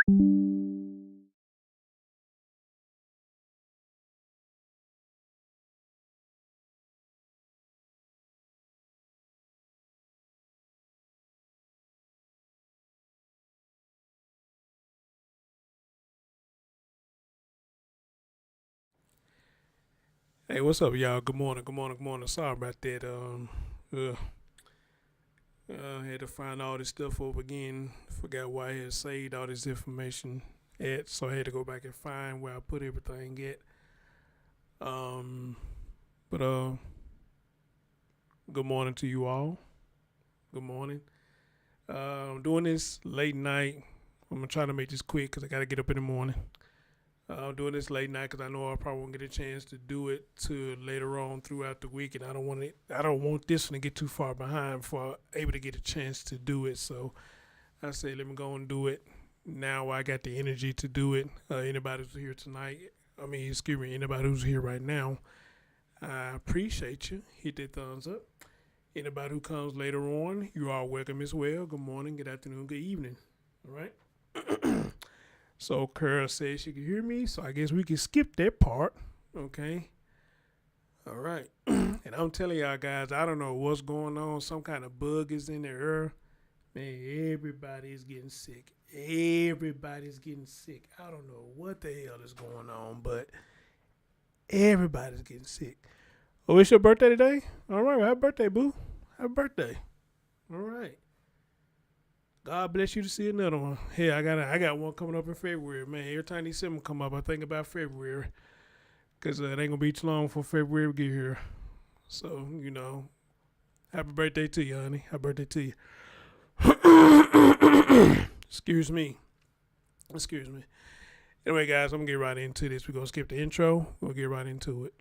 Hey, what's up, y'all? Good morning, good morning, good morning. Sorry about that. Had to find all this stuff over again. Forgot why I had saved all this information at, so I had to go back and find where I put everything at. Um, but good morning to you all. Good morning. I'm doing this late night. I'm gonna try to make this quick because I gotta get up in the morning. I'm doing this late night because I know I probably won't get a chance to do it till later on throughout the week, and I don't want it. I don't want this one to get too far behind before I'm able to get a chance to do it. So I say, let me go and do it now. While I got the energy to do it. Anybody who's here tonight, excuse me, anybody who's here right now, I appreciate you. Hit that thumbs up. Anybody who comes later on, you are welcome as well. Good morning, good afternoon, good evening. All right. So Carol says she can hear me, so I guess we can skip that part. Okay. All right. And I'm telling y'all guys, I don't know what's going on. Some kind of bug is in the air. Man, everybody's getting sick. Everybody's getting sick. I don't know what the hell is going on, but everybody's getting sick. Oh, it's your birthday today? All right. Well, happy birthday, boo. Happy birthday. All right. God bless you to see another one. Hey, I got one coming up in February, man. Every time December come up, I think about February, cause it ain't gonna be too long for February to get here. So happy birthday to you, honey. Happy birthday to you. Excuse me. Excuse me. Anyway, guys, I'm gonna get right into this. We're gonna skip the intro. We'll get right into it.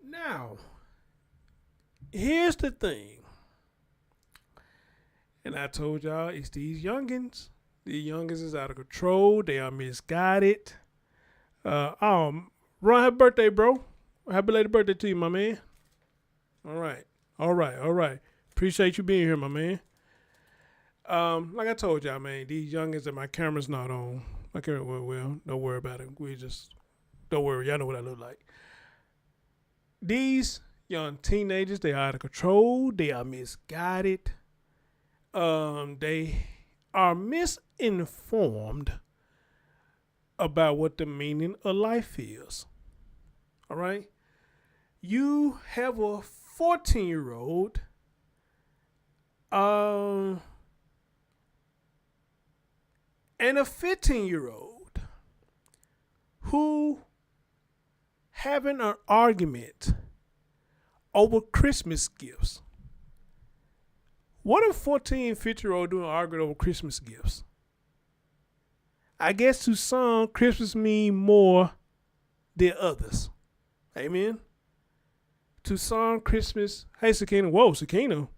Now, here's the thing. And I told y'all it's these youngins. These youngins is out of control. They are misguided. Ron, happy birthday, bro. Happy belated birthday to you, my man. All right. All right. All right. Appreciate you being here, my man. Like I told y'all, man, these youngins and my camera's not on. My camera, well, don't worry about it. Don't worry. Y'all know what I look like. These young teenagers, they are out of control. They are misguided. They are misinformed about what the meaning of life is. All right? You have a 14-year-old and a 15-year-old who having an argument over Christmas gifts. What a 14, 15-year-old doing arguing over Christmas gifts? I guess to some, Christmas mean more than others. Amen. To some, Christmas. Hey, Sakina. Whoa, Sakina.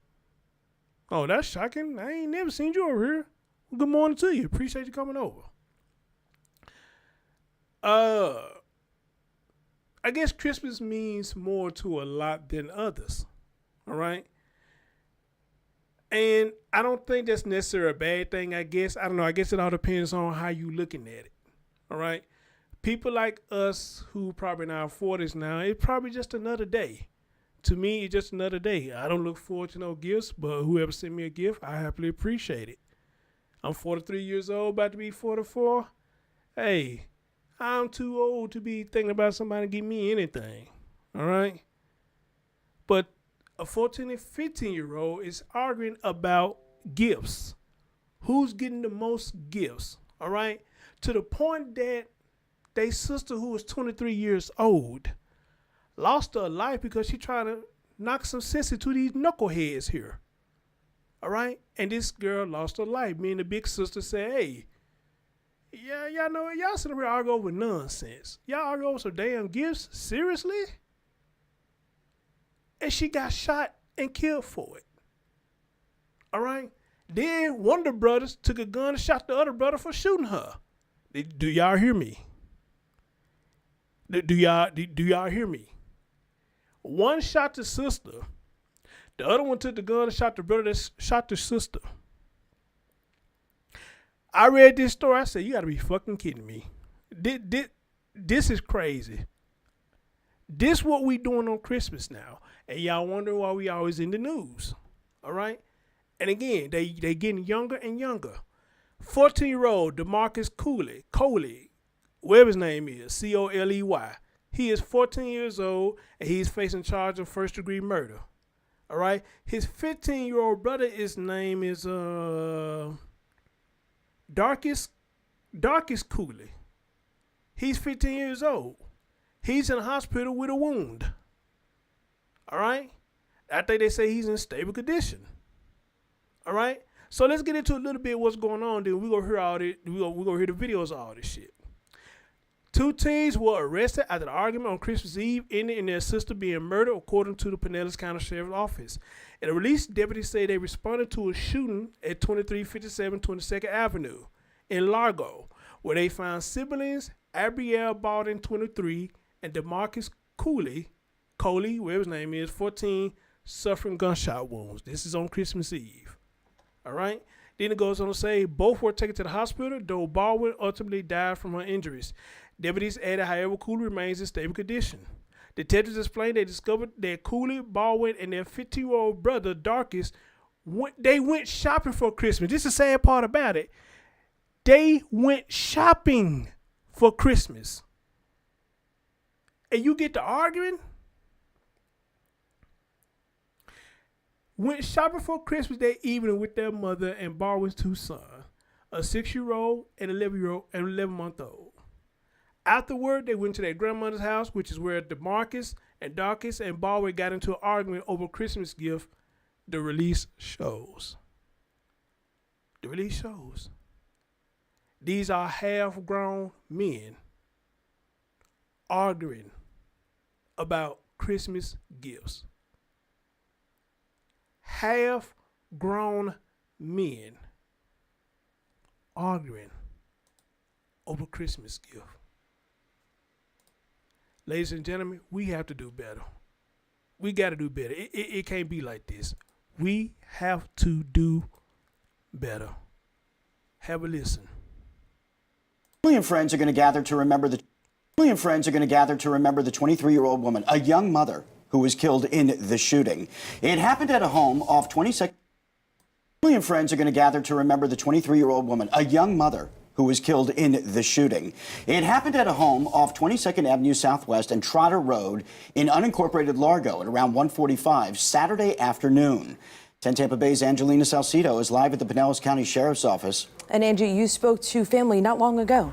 Oh, that's shocking. I ain't never seen you over here. Well, good morning to you. Appreciate you coming over. I guess Christmas means more to a lot than others. All right. And I don't think that's necessarily a bad thing, I guess. I don't know. I guess it all depends on how you looking at it. All right. People like us who probably in our 40s now, it's probably just another day. To me, it's just another day. I don't look forward to no gifts, but whoever sent me a gift, I happily appreciate it. I'm 43 years old, about to be 44. Hey, I'm too old to be thinking about somebody give me anything. All right. But a 14 and 15-year-old is arguing about gifts. Who's getting the most gifts? All right. To the point that they sister who was 23 years old lost her life because she trying to knock some sense into these knuckleheads here. All right. And this girl lost her life. Me and the big sister said, hey, yeah, y'all know it. Y'all sitting here argue over nonsense. Y'all argue over some damn gifts? Seriously? And she got shot and killed for it. All right? Then one of the brothers took a gun and shot the other brother for shooting her. Do y'all hear me? Do y'all hear me? One shot the sister. The other one took the gun and shot the brother that shot the sister. I read this story. I said, you got to be fucking kidding me. This is crazy. This what we doing on Christmas now. And y'all wonder why we always in the news. All right? And again, they getting younger and younger. 14-year-old DeMarcus Coley, whatever his name is, Coley. He is 14 years old, and he's facing charge of first-degree murder. All right? His 15-year-old brother, his name is Darkest Cooley. He's 15 years old. He's in the hospital with a wound. All right? I think they say he's in stable condition. All right? So let's get into a little bit what's going on. Then we're going to hear all this. We're going to hear the videos of all this shit. 2 teens were arrested after the argument on Christmas Eve ended in their sister being murdered, according to the Pinellas County Sheriff's Office. In a release, deputies say they responded to a shooting at 2357 22nd Avenue in Largo, where they found siblings Abrielle Baldwin, 23, and DeMarcus Coley, whatever his name is, 14, suffering gunshot wounds. This is on Christmas Eve. All right? Then it goes on to say both were taken to the hospital, though Baldwin ultimately died from her injuries. Deputies added, however, Cooley remains in stable condition. Detectives explained they discovered that Cooley, Baldwin, and their 15-year-old brother, Darkest, went shopping for Christmas. This is the sad part about it. They went shopping for Christmas. And you get to arguing? Went shopping for Christmas that evening with their mother and Baldwin's 2 sons, a 6-year-old and 11-month-old. Afterward, they went to their grandmother's house, which is where DeMarcus and Darkest and Baldwin got into an argument over a Christmas gift. The release shows. These are half-grown men arguing about Christmas gifts. Half-grown men arguing over Christmas gift. Ladies and gentlemen, we have to do better. We got to do better. It can't be like this. We have to do better. Have a listen. Family and friends are going to gather to remember the 23-year-old woman, a young mother who was killed in the shooting. It happened at a home off 22nd. Family and friends are going to gather to remember the 23-year-old woman, a young mother who was killed in the shooting. It happened at a home off 22nd Avenue Southwest and Trotter Road in unincorporated Largo at around 1:45 Saturday afternoon. 10 Tampa Bay's Angelina Salcido is live at the Pinellas County Sheriff's Office. And Angie, you spoke to family not long ago.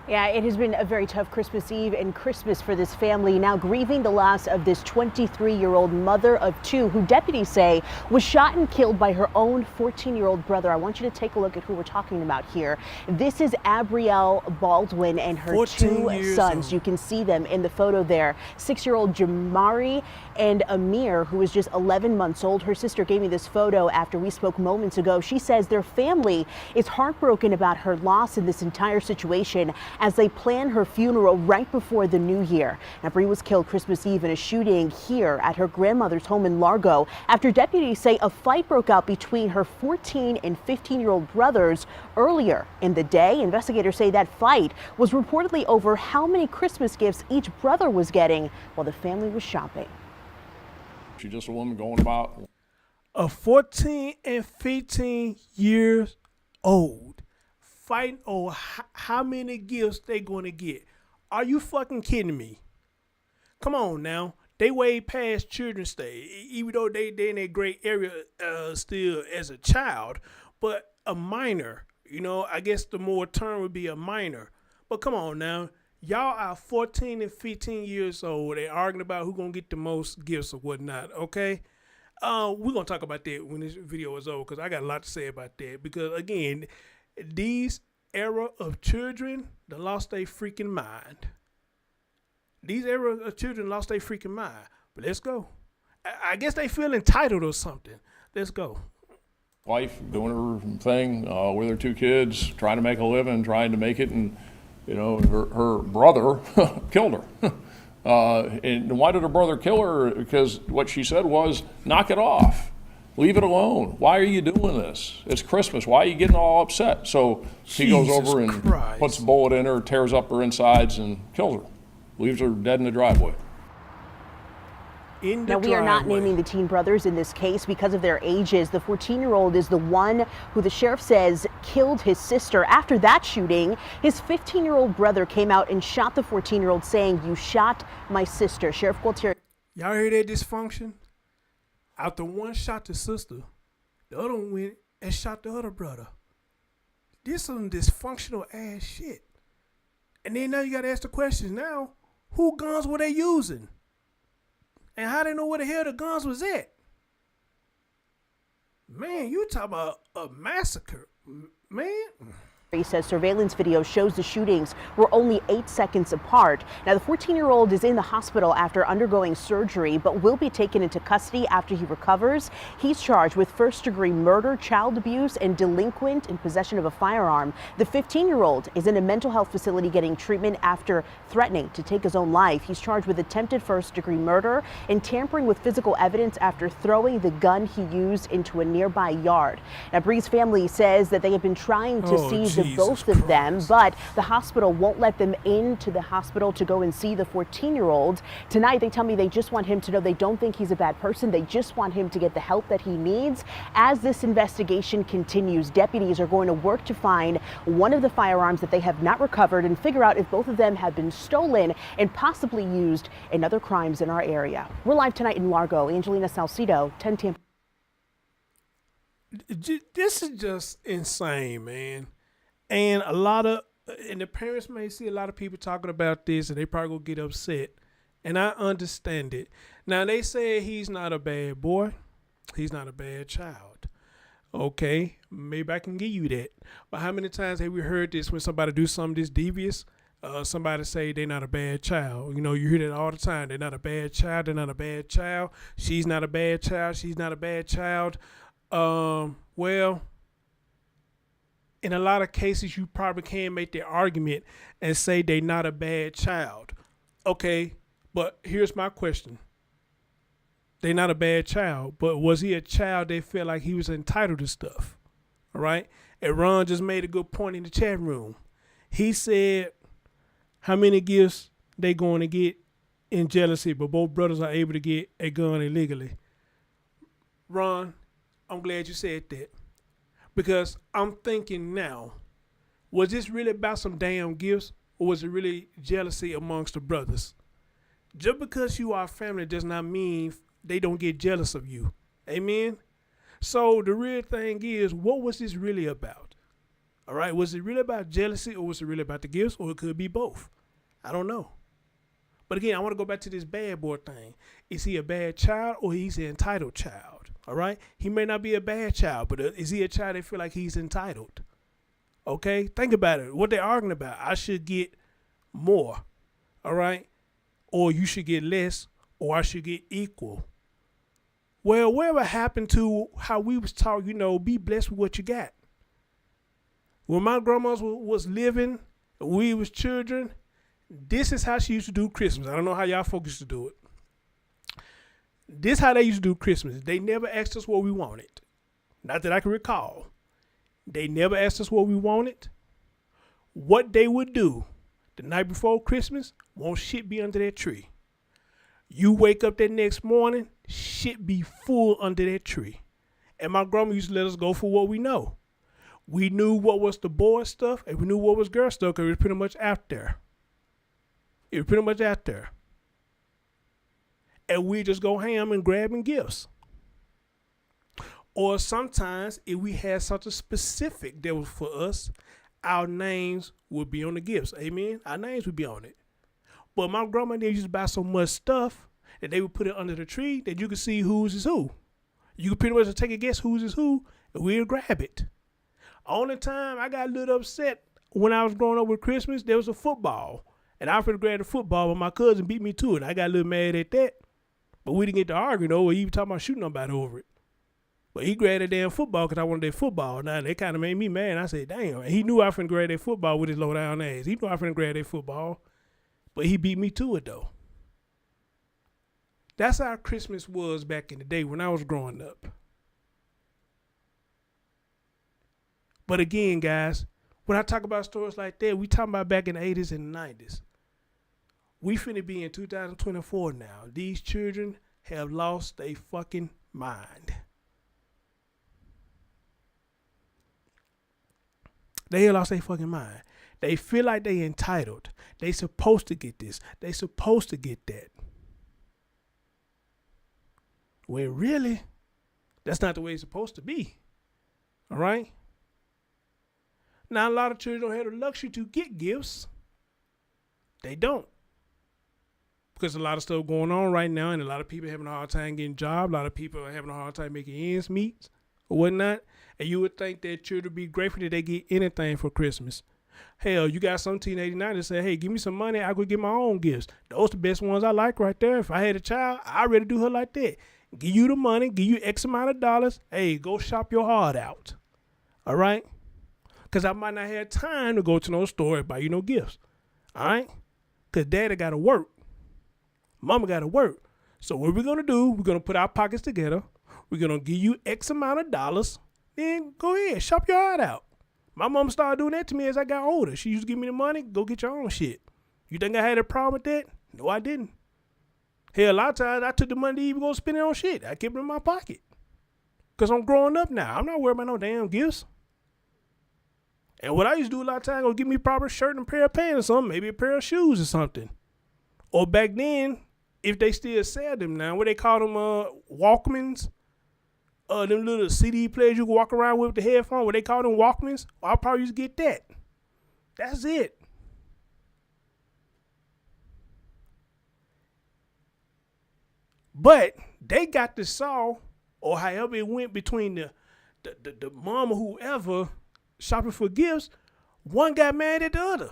Yeah, it has been a very tough Christmas Eve and Christmas for this family, now grieving the loss of this 23-year-old mother of 2 who deputies say was shot and killed by her own 14-year-old brother. I want you to take a look at who we're talking about here. This is Abrielle Baldwin and her 2 sons. You can see them in the photo there. 6-year-old Jamari and Amir, who is just 11 months old. Her sister gave me this photo after we spoke moments ago. She says their family is heartbroken about her loss in this entire situation as they plan her funeral right before the new year. Now, Bree was killed Christmas Eve in a shooting here at her grandmother's home in Largo after deputies say a fight broke out between her 14 and 15-year-old brothers earlier in the day. Investigators say that fight was reportedly over how many Christmas gifts each brother was getting while the family was shopping. She's just a woman going about. A 14 and 15 years old fighting over how many gifts they going to get. Are you fucking kidding me? Come on now. They way past children's day, even though they in a great area still as a child, but a minor, you know, I guess the more term would be a minor. But come on now. Y'all are 14 and 15 years old. They arguing about who gonna get the most gifts or whatnot, okay? We're gonna talk about that when this video is over because I got a lot to say about that. Because again, these era of children, they lost their freaking mind. These era of children lost their freaking mind. But let's go. I guess they feel entitled or something. Let's go. Wife doing her thing with her 2 kids, trying to make a living, trying to make it, and you know, her brother killed her. And why did her brother kill her? Because what she said was, knock it off. Leave it alone. Why are you doing this? It's Christmas. Why are you getting all upset? So he goes Jesus over and Christ. puts a bullet in her, tears up her insides, and kills her. Leaves her dead in the driveway. Now, we are not naming the teen brothers in this case because of their ages. The 14-year-old is the one who the sheriff says killed his sister. After that shooting, his 15-year-old brother came out and shot the 14-year-old, saying, "You shot my sister." Sheriff Gualtieri. Y'all hear that dysfunction? After one shot the sister, the other one went and shot the other brother. This some dysfunctional ass shit. And then now you gotta ask the question now, who guns were they using? And how they know where the hell the guns was at? Man, you talk about a massacre, man. He says surveillance video shows the shootings were only 8 seconds apart. Now, the 14-year-old is in the hospital after undergoing surgery, but will be taken into custody after he recovers. He's charged with first-degree murder, child abuse, and delinquent in possession of a firearm. The 15-year-old is in a mental health facility getting treatment after threatening to take his own life. He's charged with attempted first-degree murder and tampering with physical evidence after throwing the gun he used into a nearby yard. Now, Bree's family says that they have been trying to see the both of them, but the hospital won't let them into the hospital to go and see the 14-year-old. Tonight, they tell me they just want him to know they don't think he's a bad person. They just want him to get the help that he needs. As this investigation continues, deputies are going to work to find one of the firearms that they have not recovered and figure out if both of them have been stolen and possibly used in other crimes in our area. We're live tonight in Largo. Angelina Salcido, 10 TM. This is just insane, man. And the parents may see a lot of people talking about this and they probably gonna get upset. And I understand it. Now, they say he's not a bad boy. He's not a bad child. Okay, maybe I can give you that. But how many times have we heard this when somebody do something this devious? Somebody say they're not a bad child. You know, you hear that all the time. They're not a bad child. They're not a bad child. She's not a bad child. She's not a bad child. Well, in a lot of cases, you probably can make the argument and say they're not a bad child. Okay, but here's my question. They're not a bad child, but was he a child that felt like he was entitled to stuff? All right? And Ron just made a good point in the chat room. He said how many gifts they going to get in jealousy, but both brothers are able to get a gun illegally. Ron, I'm glad you said that. Because I'm thinking now, was this really about some damn gifts, or was it really jealousy amongst the brothers? Just because you are family does not mean they don't get jealous of you. Amen? So the real thing is, what was this really about? All right, was it really about jealousy, or was it really about the gifts, or it could be both? I don't know. But again, I want to go back to this bad boy thing. Is he a bad child, or he's an entitled child? All right? He may not be a bad child, but is he a child that feel like he's entitled? Okay? Think about it. What they're arguing about. I should get more. All right? Or you should get less, or I should get equal. Well, whatever happened to how we was taught, be blessed with what you got? When my grandma was living, we was children, this is how she used to do Christmas. I don't know how y'all folks used to do it. This how they used to do Christmas. They never asked us what we wanted. Not that I can recall. They never asked us what we wanted. What they would do the night before Christmas, won't shit be under that tree. You wake up that next morning, shit be full under that tree. And my grandma used to let us go for what we know. We knew what was the boy stuff, and we knew what was girl stuff, because it was pretty much out there. It was pretty much out there. And we just go ham and grabbing gifts. Or sometimes, if we had something specific that was for us, our names would be on the gifts. Amen? Our names would be on it. But my grandma, they used to buy so much stuff that they would put it under the tree that you could see whose is who. You could pretty much take a guess whose is who, and we'll grab it. Only time I got a little upset when I was growing up with Christmas, there was a football. And I finna grab the football, but my cousin beat me to it. I got a little mad at that. But we didn't get to arguing over it, even talking about shooting nobody over it. But he grabbed that damn football because I wanted that football. Now, they kind of made me mad. I said, damn. And he knew I finna grab that football with his low down ass. He knew I finna grab that football. But he beat me to it, though. That's how Christmas was back in the day when I was growing up. But again, guys, when I talk about stories like that, we talking about back in the 80s and the 90s. We finna be in 2024 now. These children have lost their fucking mind. They have lost their fucking mind. They feel like they entitled. They supposed to get this. They supposed to get that. When really, that's not the way it's supposed to be. All right? Now, a lot of children don't have the luxury to get gifts. They don't. Because a lot of stuff going on right now, and a lot of people having a hard time getting jobs. A lot of people are having a hard time making ends meet or whatnot. And you would think that children would be grateful that they get anything for Christmas. Hell, you got some teenage that say, hey, give me some money, I could get my own gifts. Those the best ones I like right there. If I had a child, I'd rather do her like that. Give you the money, give you X amount of dollars. Hey, go shop your heart out. All right? Because I might not have time to go to no store and buy you no gifts. All right? Because daddy got to work. Mama got to work. So what we're going to do, we're going to put our pockets together. We're going to give you X amount of dollars. Then go ahead, shop your heart out. My mom started doing that to me as I got older. She used to give me the money, go get your own shit. You think I had a problem with that? No, I didn't. Hell, a lot of times I took the money to even go spend it on shit. I kept it in my pocket. Because I'm growing up now. I'm not worried about no damn gifts. And what I used to do a lot of times, go give me a proper shirt and a pair of pants or something, maybe a pair of shoes or something. Or back then, if they still sell them now, what they call them, Walkmans, them little CD players you can walk around with the headphone, what they call them Walkmans, I'll probably used to get that. That's it. But they got the saw, or however it went between the mom or whoever shopping for gifts, one got mad at the other.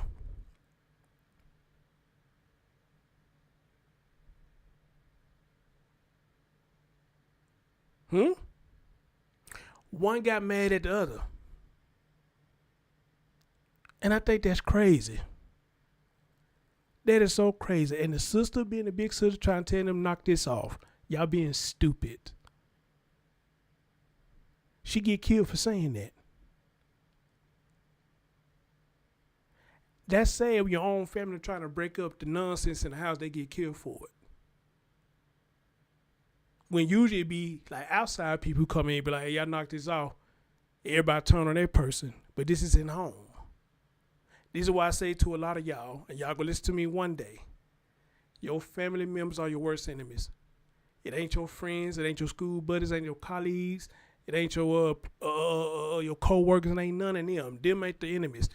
One got mad at the other. And I think that's crazy. That is so crazy. And the sister being the big sister trying to tell them knock this off. Y'all being stupid. She get killed for saying that. That's sad when your own family trying to break up the nonsense in the house, they get killed for it. When usually it be like outside people who come in and be like, hey, y'all knock this off. Everybody turn on that person. But this is in home. This is why I say to a lot of y'all, and y'all go listen to me one day, your family members are your worst enemies. It ain't your friends, it ain't your school buddies, it ain't your colleagues, it ain't your co-workers, it ain't none of them. Them ain't the enemies.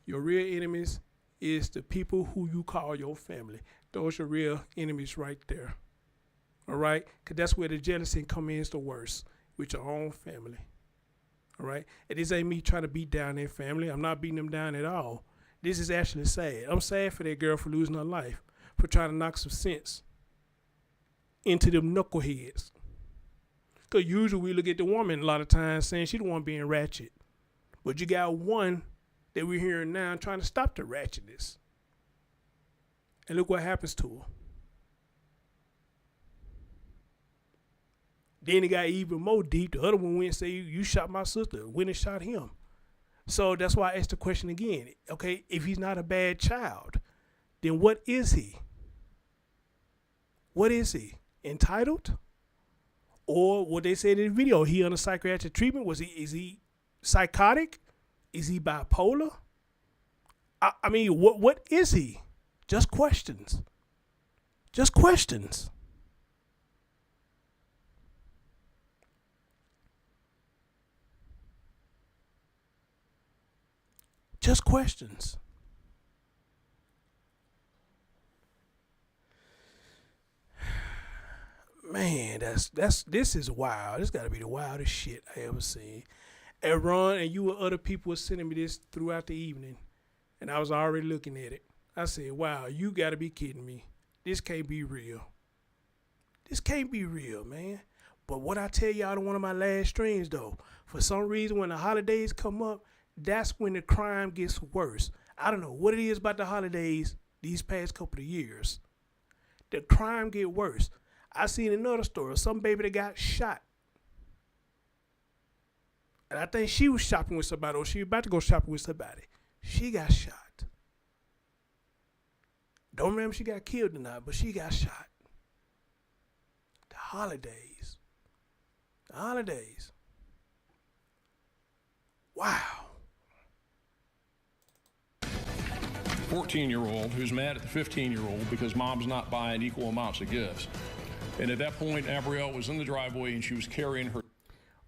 Your real enemies is the people who you call your family. Those are your real enemies right there. All right? Because that's where the jealousy come in is the worst, with your own family. All right? And this ain't me trying to beat down their family. I'm not beating them down at all. This is actually sad. I'm sad for that girl for losing her life, for trying to knock some sense into them knuckleheads. Because usually we look at the woman a lot of times saying she the one being ratchet. But you got one that we're hearing now trying to stop the ratchetness. And look what happens to her. Then it got even more deep. The other one went and said, you shot my sister. Went and shot him. So that's why I asked the question again. Okay, if he's not a bad child, then what is he? What is he? Entitled? Or what they said in the video, he under psychiatric treatment? Is he psychotic? Is he bipolar? I mean, what is he? Just questions. Just questions. Just questions. Man, this is wild. This got to be the wildest shit I ever seen. And Ron and you and other people were sending me this throughout the evening, and I was already looking at it. I said, wow, you got to be kidding me. This can't be real. This can't be real, man. But what I tell y'all in one of my last streams, though, for some reason when the holidays come up, that's when the crime gets worse. I don't know what it is about the holidays these past couple of years. The crime get worse. I seen another story, some baby that got shot. And I think she was shopping with somebody, or she was about to go shopping with somebody. She got shot. Don't remember if she got killed or not, but she got shot. The holidays. The holidays. Wow. 14-year-old who's mad at the 15-year-old because mom's not buying equal amounts of gifts. And at that point, Abrielle was in the driveway and she was carrying her.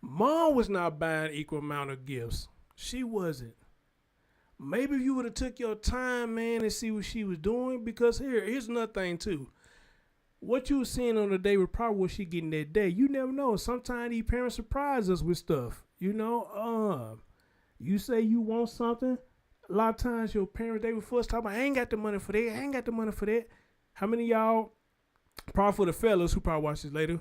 Mom was not buying equal amount of gifts. She wasn't. Maybe if you would have took your time, man, and see what she was doing, because here's another thing too. What you were seeing on the day was probably what she getting that day. You never know. Sometimes these parents surprise us with stuff. You know, you say you want something. A lot of times your parents, they were first talking about, I ain't got the money for that. I ain't got the money for that. How many of y'all, probably for the fellas who probably watch this later,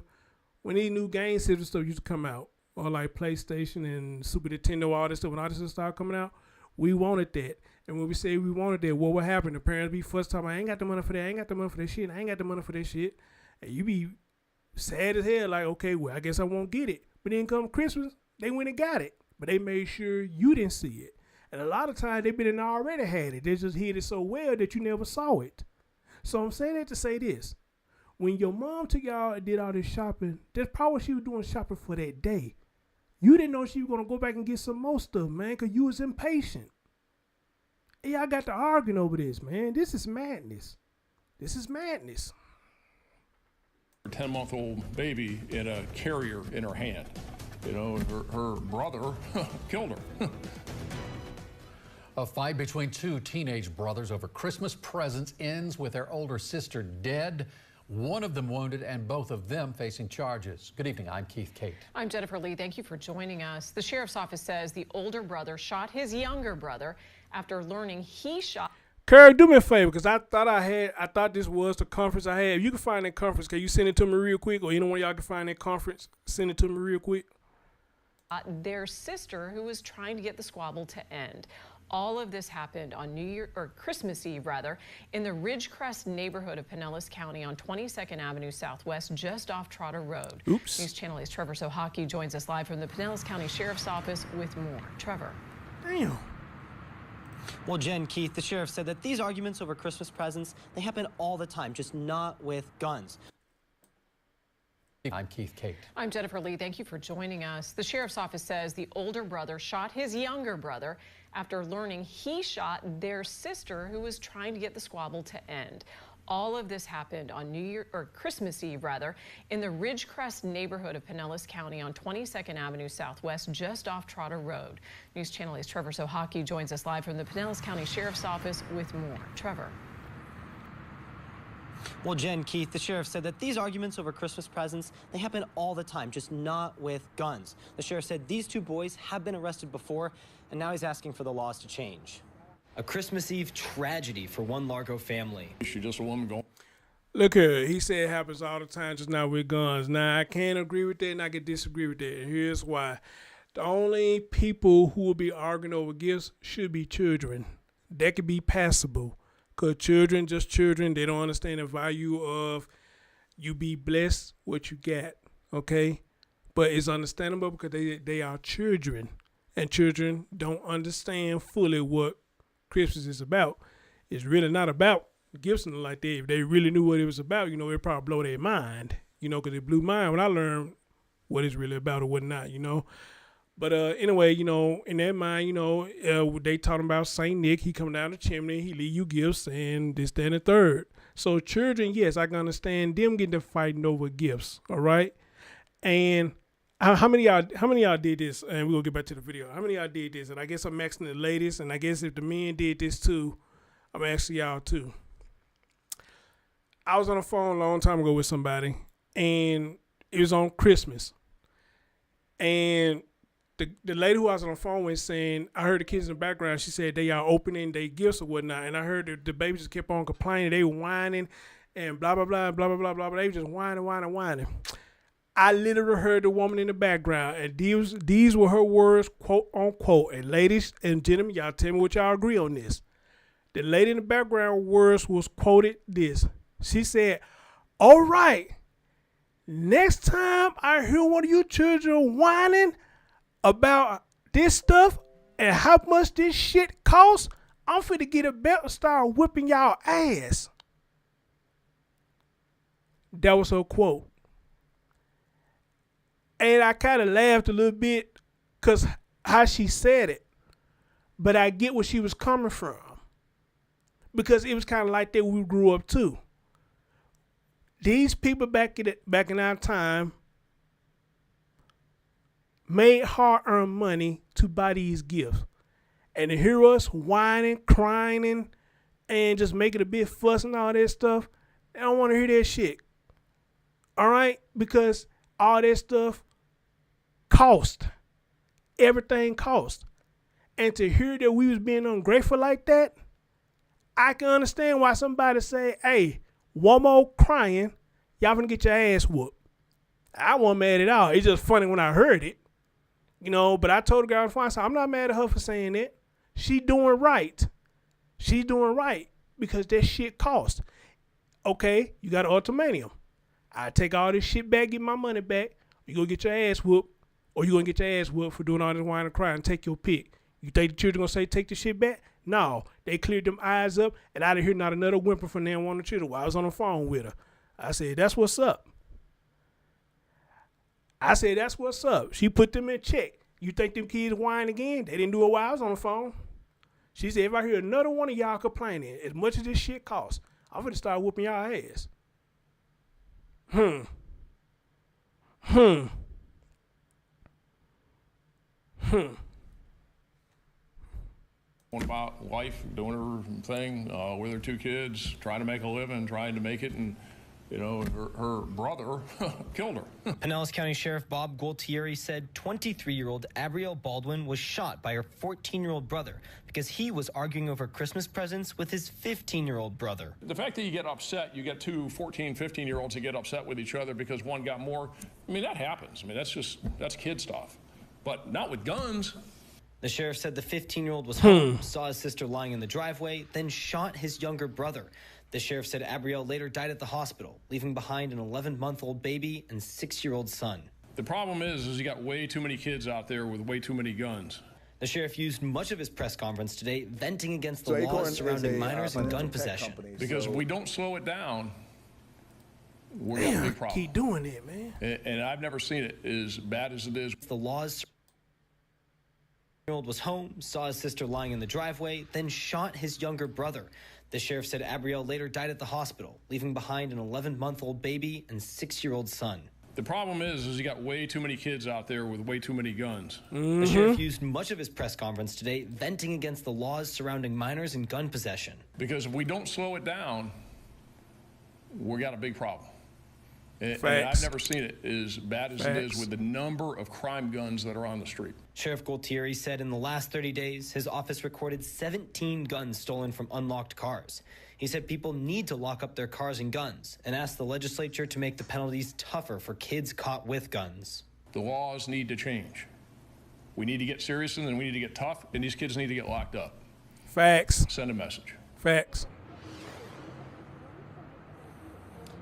when these new game systems stuff used to come out, or like PlayStation and Super Nintendo, all this stuff, when all this stuff started coming out, we wanted that. And when we say we wanted that, what happened? The parents be first time, I ain't got the money for that, I ain't got the money for that shit, I ain't got the money for that shit. And you be sad as hell, like, okay, well, I guess I won't get it. But then come Christmas, they went and got it. But they made sure you didn't see it. And a lot of times they been and already had it. They just hid it so well that you never saw it. So I'm saying that to say this. When your mom took y'all and did all this shopping, that's probably what she was doing shopping for that day. You didn't know she was going to go back and get some more stuff, man, because you was impatient. And y'all got to arguing over this, man. This is madness. This is madness. Her 10-month-old baby in a carrier in her hand. You know, her brother killed her. A fight between two teenage brothers over Christmas presents ends with their older sister dead, one of them wounded, and both of them facing charges. Good evening, I'm Keith Kate. I'm Jennifer Lee. Thank you for joining us. The sheriff's office says the older brother shot his younger brother after learning he shot. Curry, do me a favor, because I thought this was the conference I had. If you can find that conference, can you send it to me real quick? Or anyone y'all can find that conference, send it to me real quick. Their sister, who was trying to get the squabble to end. All of this happened on Christmas Eve, in the Ridgecrest neighborhood of Pinellas County on 22nd Avenue Southwest, just off Trotter Road. Oops. News Channel 8's Trevor Sohaki joins us live from the Pinellas County Sheriff's Office with more. Trevor. Damn. Well, Jen, Keith, the sheriff said that these arguments over Christmas presents, they happen all the time, just not with guns. I'm Keith Kate. I'm Jennifer Lee. Thank you for joining us. The sheriff's office says the older brother shot his younger brother after learning he shot their sister, who was trying to get the squabble to end. All of this happened on Christmas Eve, in the Ridgecrest neighborhood of Pinellas County on 22nd Avenue Southwest, just off Trotter Road. News Channel 8's Trevor Sohaki joins us live from the Pinellas County Sheriff's Office with more. Trevor. Well, Jen, Keith, the sheriff said that these arguments over Christmas presents, they happen all the time, just not with guns. The sheriff said these two boys have been arrested before, and now he's asking for the laws to change. A Christmas Eve tragedy for one Largo family. She's just a woman going. Look here, he said it happens all the time, just not with guns. Now, I can't agree with that, and I can disagree with that, and here's why. The only people who will be arguing over gifts should be children. That could be passable. Because children, just children, they don't understand the value of you be blessed what you got, okay? But it's understandable because they are children. And children don't understand fully what Christmas is about. It's really not about gifts and like that. If they really knew what it was about, you know, it'd probably blow their mind, you know, because it blew mine when I learned what it's really about or what not, you know. But anyway, you know, in that mind, you know, they talking about St. Nick. He come down the chimney, he leave you gifts, and this, that, and the third. So children, yes, I can understand them getting to fighting over gifts, all right? And how many of y'all did this? And we're going to get back to the video. How many of y'all did this? And I guess I'm asking the ladies, and I guess if the men did this too, I'm asking y'all too. I was on the phone a long time ago with somebody, and it was on Christmas. And the lady who I was on the phone with saying, I heard the kids in the background, she said they are opening their gifts or whatnot. And I heard the baby just kept on complaining. They were whining and blah, blah, blah, blah, blah, blah, blah. They were just whining. I literally heard the woman in the background, and these were her words, quote, unquote. And ladies and gentlemen, y'all tell me what y'all agree on this. The lady in the background words was quoted this. She said, all right, Next time I hear one of you children whining about this stuff and how much this shit costs, I'm finna get a belt and start whipping y'all ass. That was her quote. And I kind of laughed a little bit because how she said it. But I get where she was coming from. Because it was kind of like that when we grew up too. These people back in our time made hard-earned money to buy these gifts. And to hear us whining, crying, and just making a big fuss and all that stuff, I don't want to hear that shit. All right? Because all that stuff cost. Everything cost. And to hear that we was being ungrateful like that, I can understand why somebody say, hey, one more crying, y'all gonna get your ass whooped. I wasn't mad at all. It's just funny when I heard it. You know, but I told the girl on the phone, I said, I'm not mad at her for saying that. She doing right. She's doing right because that shit cost. Okay, you got an ultimatum. I take all this shit back, get my money back. You gonna get your ass whooped, or you gonna get your ass whooped for doing all this whining and crying. Take your pick. You think the children gonna say take the shit back? No, they cleared them eyes up, and I didn't hear not another whimper from them one of the children while I was on the phone with her. I said, that's what's up. I said, that's what's up. She put them in check. You think them kids whine again? They didn't do it while I was on the phone. She said, if I hear another one of y'all complaining, as much as this shit costs, I'm gonna start whooping y'all ass. One about wife doing her thing with her 2 kids, trying to make a living, trying to make it, and you know, her brother killed her. Pinellas County Sheriff Bob Gualtieri said 23-year-old Abrielle Baldwin was shot by her 14-year-old brother because he was arguing over Christmas presents with his 15-year-old brother. The fact that you get upset, you get 2 14, 15-year-olds that get upset with each other because one got more, I mean, that happens. I mean, that's kid stuff, but not with guns. The sheriff said the 15-year-old was home, saw his sister lying in the driveway, then shot his younger brother. The sheriff said Abrielle later died at the hospital, leaving behind an 11-month-old baby and 6-year-old son. The problem is you got way too many kids out there with way too many guns. The sheriff used much of his press conference today venting against the laws surrounding minors and gun possession. Because if we don't slow it down, we're going to have a big problem. Keep doing it, man. And I've never seen it as bad as it is. The laws. The 15-year-old was home, saw his sister lying in the driveway, then shot his younger brother. The sheriff said Abrielle later died at the hospital, leaving behind an 11-month-old baby and 6-year-old son. The problem is you got way too many kids out there with way too many guns. The sheriff used much of his press conference today venting against the laws surrounding minors and gun possession. Because if we don't slow it down, we got a big problem. And Facts. I've never seen it as bad as it is with the number of crime guns that are on the street. Sheriff Gualtieri said in the last 30 days, his office recorded 17 guns stolen from unlocked cars. He said people need to lock up their cars and guns and asked the legislature to make the penalties tougher for kids caught with guns. The laws need to change. We need to get serious and then we need to get tough, and these kids need to get locked up. Facts. Send a message. Facts.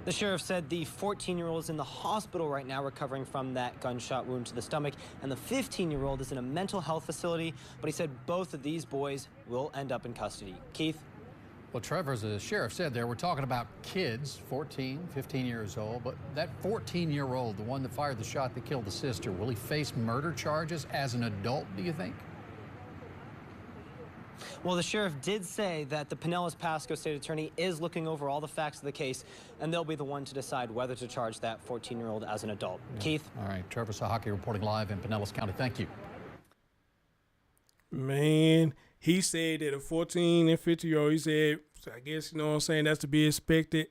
The sheriff said the 14-year-old is in the hospital right now recovering from that gunshot wound to the stomach, and the 15-year-old is in a mental health facility, but he said both of these boys will end up in custody. Keith? Well, Trevor, as the sheriff said there, we're talking about kids, 14, 15 years old, but that 14-year-old, the one that fired the shot that killed the sister, will he face murder charges as an adult, do you think? Well, the sheriff did say that the Pinellas Pasco state attorney is looking over all the facts of the case, and they'll be the one to decide whether to charge that 14-year-old as an adult. Yeah. Keith? All right, Trevor Sahaki reporting live in Pinellas County. Thank you. Man, he said that a 14 and 15-year-old, he said, I guess, you know what I'm saying, that's to be expected.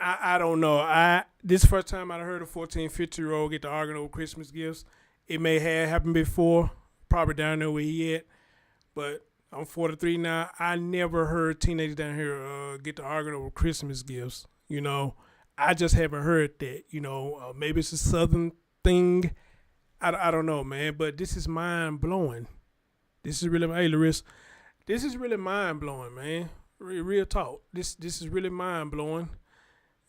I don't know. This first time I heard a 14, 15-year-old get to arguing over Christmas gifts. It may have happened before, probably down there where he at, but I'm 43 now. I never heard teenagers down here get to arguing over Christmas gifts. You know, I just haven't heard that. You know, maybe it's a Southern thing. I don't know, man. But this is mind blowing. This is really, hey, Larissa, this is really mind blowing, man. Real talk. This is really mind blowing,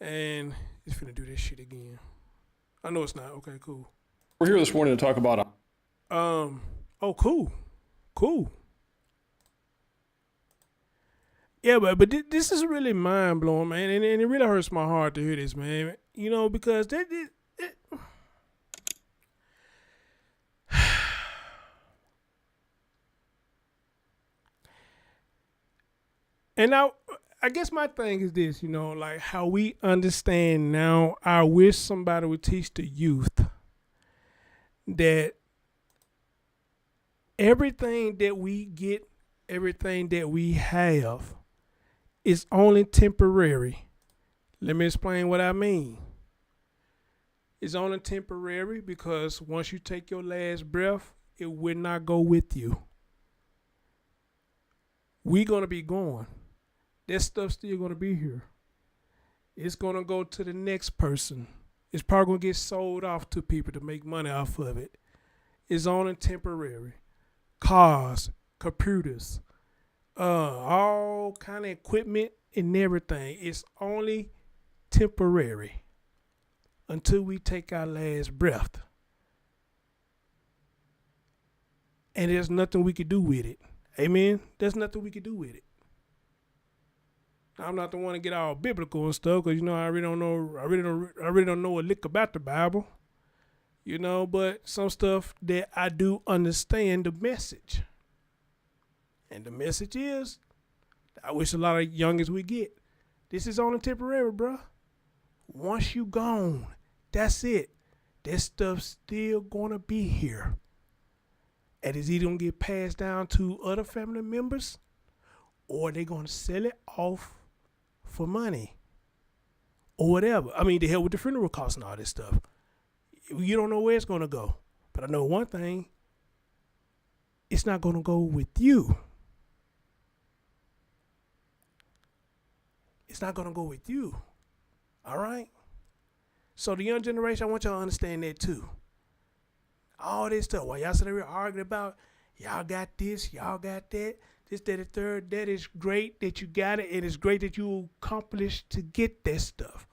and it's finna do this shit again. I know it's not. Okay, cool. We're here this morning to talk about Oh, cool. Cool. Yeah, but this is really mind blowing, man, and it really hurts my heart to hear this, man. You know, because and now, I guess my thing is this, you know, like how we understand now. I wish somebody would teach the youth that everything that we get, everything that we have, is only temporary. Let me explain what I mean. It's only temporary because once you take your last breath, it will not go with you. We're going to be gone. That stuff's still going to be here. It's going to go to the next person. It's probably going to get sold off to people to make money off of it. It's only temporary. Cars, computers, all kind of equipment and everything. It's only temporary until we take our last breath. And there's nothing we could do with it. Amen? There's nothing we could do with it. I'm not the one to get all biblical and stuff, because, you know, I really don't know a lick about the Bible. You know, but some stuff that I do understand the message. And the message is, I wish a lot of youngins we get, this is only temporary, bruh. Once you gone, that's it. That stuff's still gonna be here. And it's either gonna get passed down to other family members, or they're gonna sell it off for money. Or whatever. I mean, to help with the funeral costs and all this stuff. You don't know where it's gonna go. But I know one thing, it's not gonna go with you. It's not going to go with you. All right? So the young generation, I want y'all to understand that too. All this stuff, while y'all sitting there arguing about, y'all got this, y'all got that, this, that, and third, that is great that you got it, and it's great that you accomplished to get that stuff.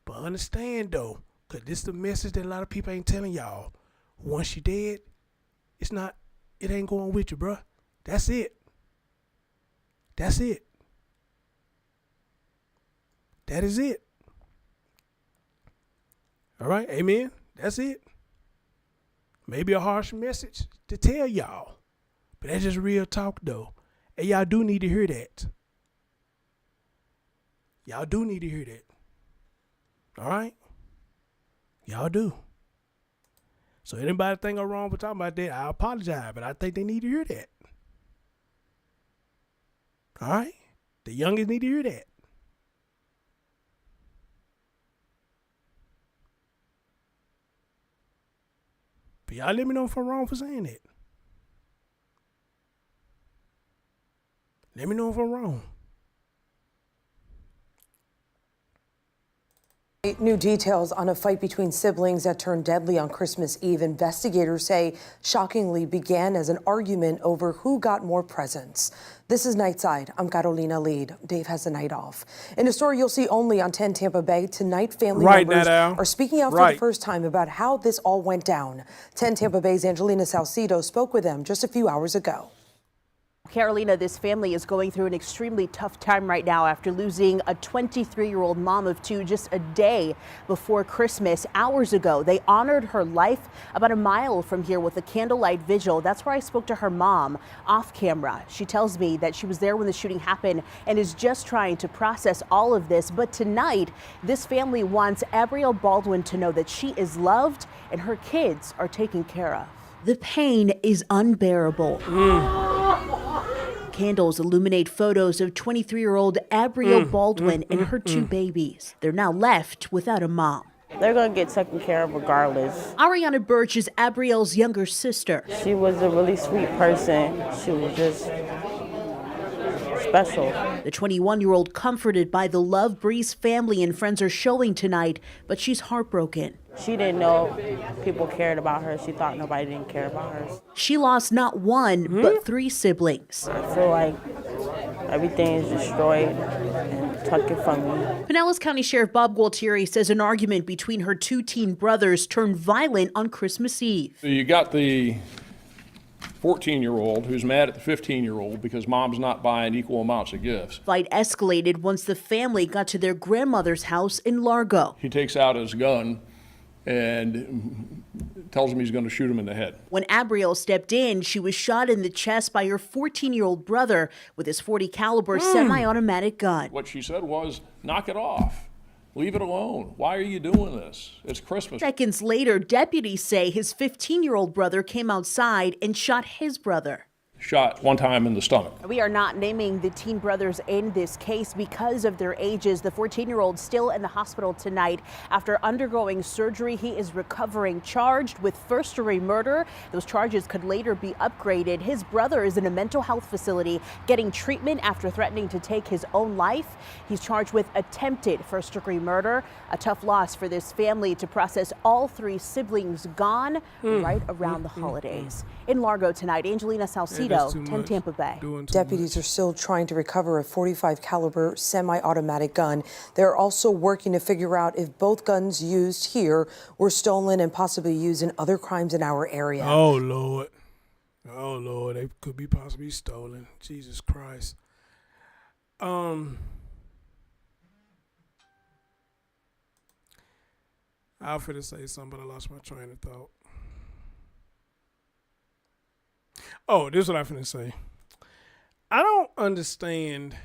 But understand though, because this is the message that a lot of people ain't telling y'all. Once you're dead, it ain't going with you, bruh. That's it. That's it. That is it. All right, amen. That's it. Maybe a harsh message to tell y'all, but that's just real talk though. And y'all do need to hear that. Y'all do need to hear that. All right? Y'all do. So anybody think I'm wrong for talking about that, I apologize, but I think they need to hear that. All right? The youngest need to hear that. But y'all let me know if I'm wrong for saying that. Let me know if I'm wrong. New details on a fight between siblings that turned deadly on Christmas Eve. Investigators say shockingly began as an argument over who got more presents. This is Nightside. I'm Carolina Lead. Dave has the night off. In a story you'll see only on 10 Tampa Bay, tonight family members are speaking out for the first time about how this all went down. 10 Tampa Bay's Angelina Salcido spoke with them just a few hours ago. Carolina, this family is going through an extremely tough time right now after losing a 23-year-old mom of two just a day before Christmas. Hours ago, they honored her life about a mile from here with a candlelight vigil. That's where I spoke to her mom off camera. She tells me that she was there when the shooting happened and is just trying to process all of this. But tonight, this family wants Abrielle Baldwin to know that she is loved and her kids are taken care of. The pain is unbearable. Candles illuminate photos of 23-year-old Abrielle Baldwin and her two babies. They're now left without a mom. They're going to get taken care of regardless. Ariana Birch is Abrielle's younger sister. She was a really sweet person. She was just special. The 21-year-old comforted by the love Bree's family and friends are showing tonight, but she's heartbroken. She didn't know people cared about her. She thought nobody didn't care about her. She lost not one, but three siblings. I feel like everything is destroyed and took it from me. Pinellas County Sheriff Bob Gualtieri says an argument between her two teen brothers turned violent on Christmas Eve. So you got the 14-year-old who's mad at the 15-year-old because mom's not buying equal amounts of gifts. Fight escalated once the family got to their grandmother's house in Largo. He takes out his gun and tells him he's going to shoot him in the head. When Abrielle stepped in, she was shot in the chest by her 14-year-old brother with his .40 caliber semi-automatic gun. What she said was, knock it off. Leave it alone. Why are you doing this? It's Christmas. Seconds later, deputies say his 15-year-old brother came outside and shot his brother. Shot one time in the stomach. We are not naming the teen brothers in this case because of their ages. The 14-year-old still in the hospital tonight after undergoing surgery. He is recovering, charged with first-degree murder. Those charges could later be upgraded. His brother is in a mental health facility getting treatment after threatening to take his own life. He's charged with attempted first-degree murder. A tough loss for this family to process all three siblings gone right around the holidays. In Largo tonight, Angelina Salcido, 10 Tampa Bay. Deputies are still trying to recover a .45 caliber semi-automatic gun. They're also working to figure out if both guns used here were stolen and possibly used in other crimes in our area. Oh, Lord. Oh, Lord. They could be possibly stolen. Jesus Christ. I was finna say something, but I lost my train of thought. Oh, this is what I finna say. I don't understand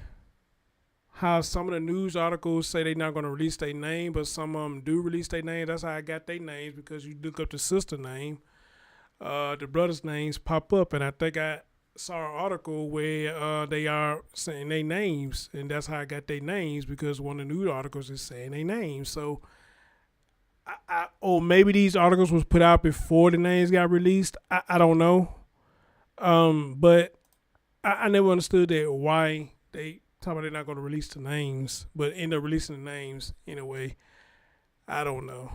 how some of the news articles say they're not going to release their name, but some of them do release their name. That's how I got their names, because you look up the sister name, the brother's names pop up, and I think I saw an article where they are saying their names, and that's how I got their names, because one of the news articles is saying their names. So, or maybe these articles was put out before the names got released. I don't know. But I never understood that why they talk about they're not going to release the names, but end up releasing the names anyway. I don't know.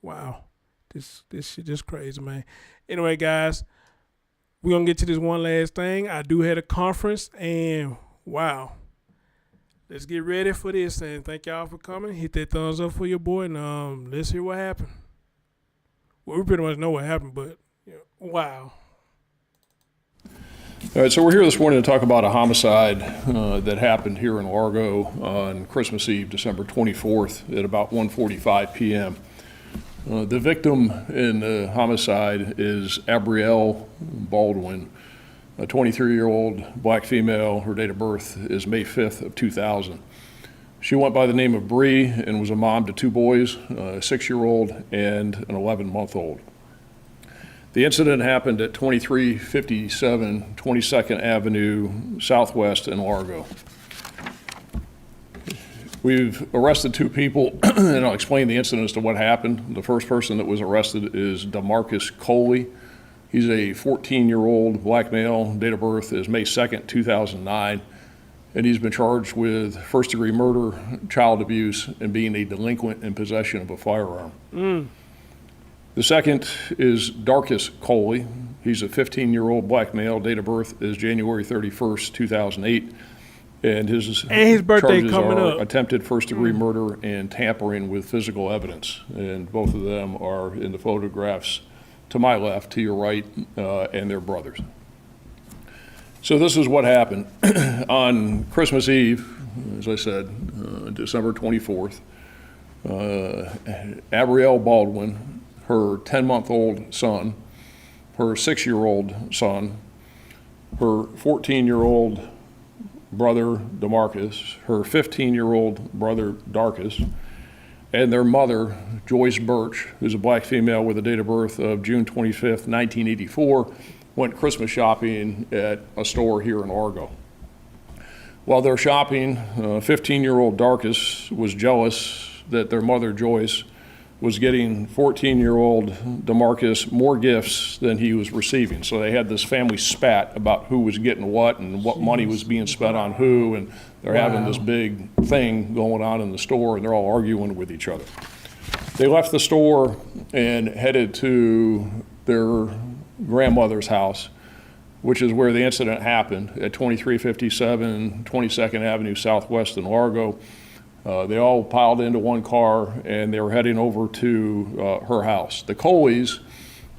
Wow, this shit just crazy, man. Anyway, guys, we're gonna get to this one last thing. I do have a conference, and wow, let's get ready for this. And thank y'all for coming. Hit that thumbs up for your boy, and let's hear what happened. Well, we pretty much know what happened, but. Wow. All right, so we're here this morning to talk about a homicide that happened here in Largo on Christmas Eve, December 24th at about 1:45 p.m. The victim in the homicide is Abrielle Baldwin, a 23-year-old black female. Her date of birth is May 5th of 2000. She went by the name of Bree and was a mom to two boys, a 6-year-old and an 11-month-old. The incident happened at 2357 22nd Avenue Southwest in Largo. We've arrested two people, and I'll explain the incident as to what happened. The first person that was arrested is DeMarcus Coley. He's a 14-year-old black male. Date of birth is May 2nd, 2009. And he's been charged with first-degree murder, child abuse, and being a delinquent in possession of a firearm. The second is Darkus Coley. He's a 15-year-old black male. Date of birth is January 31st, 2008. And his birthday charges coming are up. attempted first-degree murder and tampering with physical evidence. And both of them are in the photographs to my left, to your right, and they're brothers. So this is what happened. On Christmas Eve, as I said, December 24th, Abrielle Baldwin, her 10-month-old son, her 6-year-old son, her 14-year-old brother DeMarcus, her 15-year-old brother Darkus, and their mother, Joyce Birch, who's a black female with a date of birth of June 25th, 1984, went Christmas shopping at a store here in Largo. While they're shopping, 15-year-old Darkus was jealous that their mother, Joyce, was getting 14-year-old DeMarcus more gifts than he was receiving. So they had this family spat about who was getting what and what money was being spent on who, and they're having this big thing going on in the store, and they're all arguing with each other. They left the store and headed to their grandmother's house. which is where the incident happened, at 2357 22nd Avenue Southwest in Largo. They all piled into one car and they were heading over to her house. The Coleys,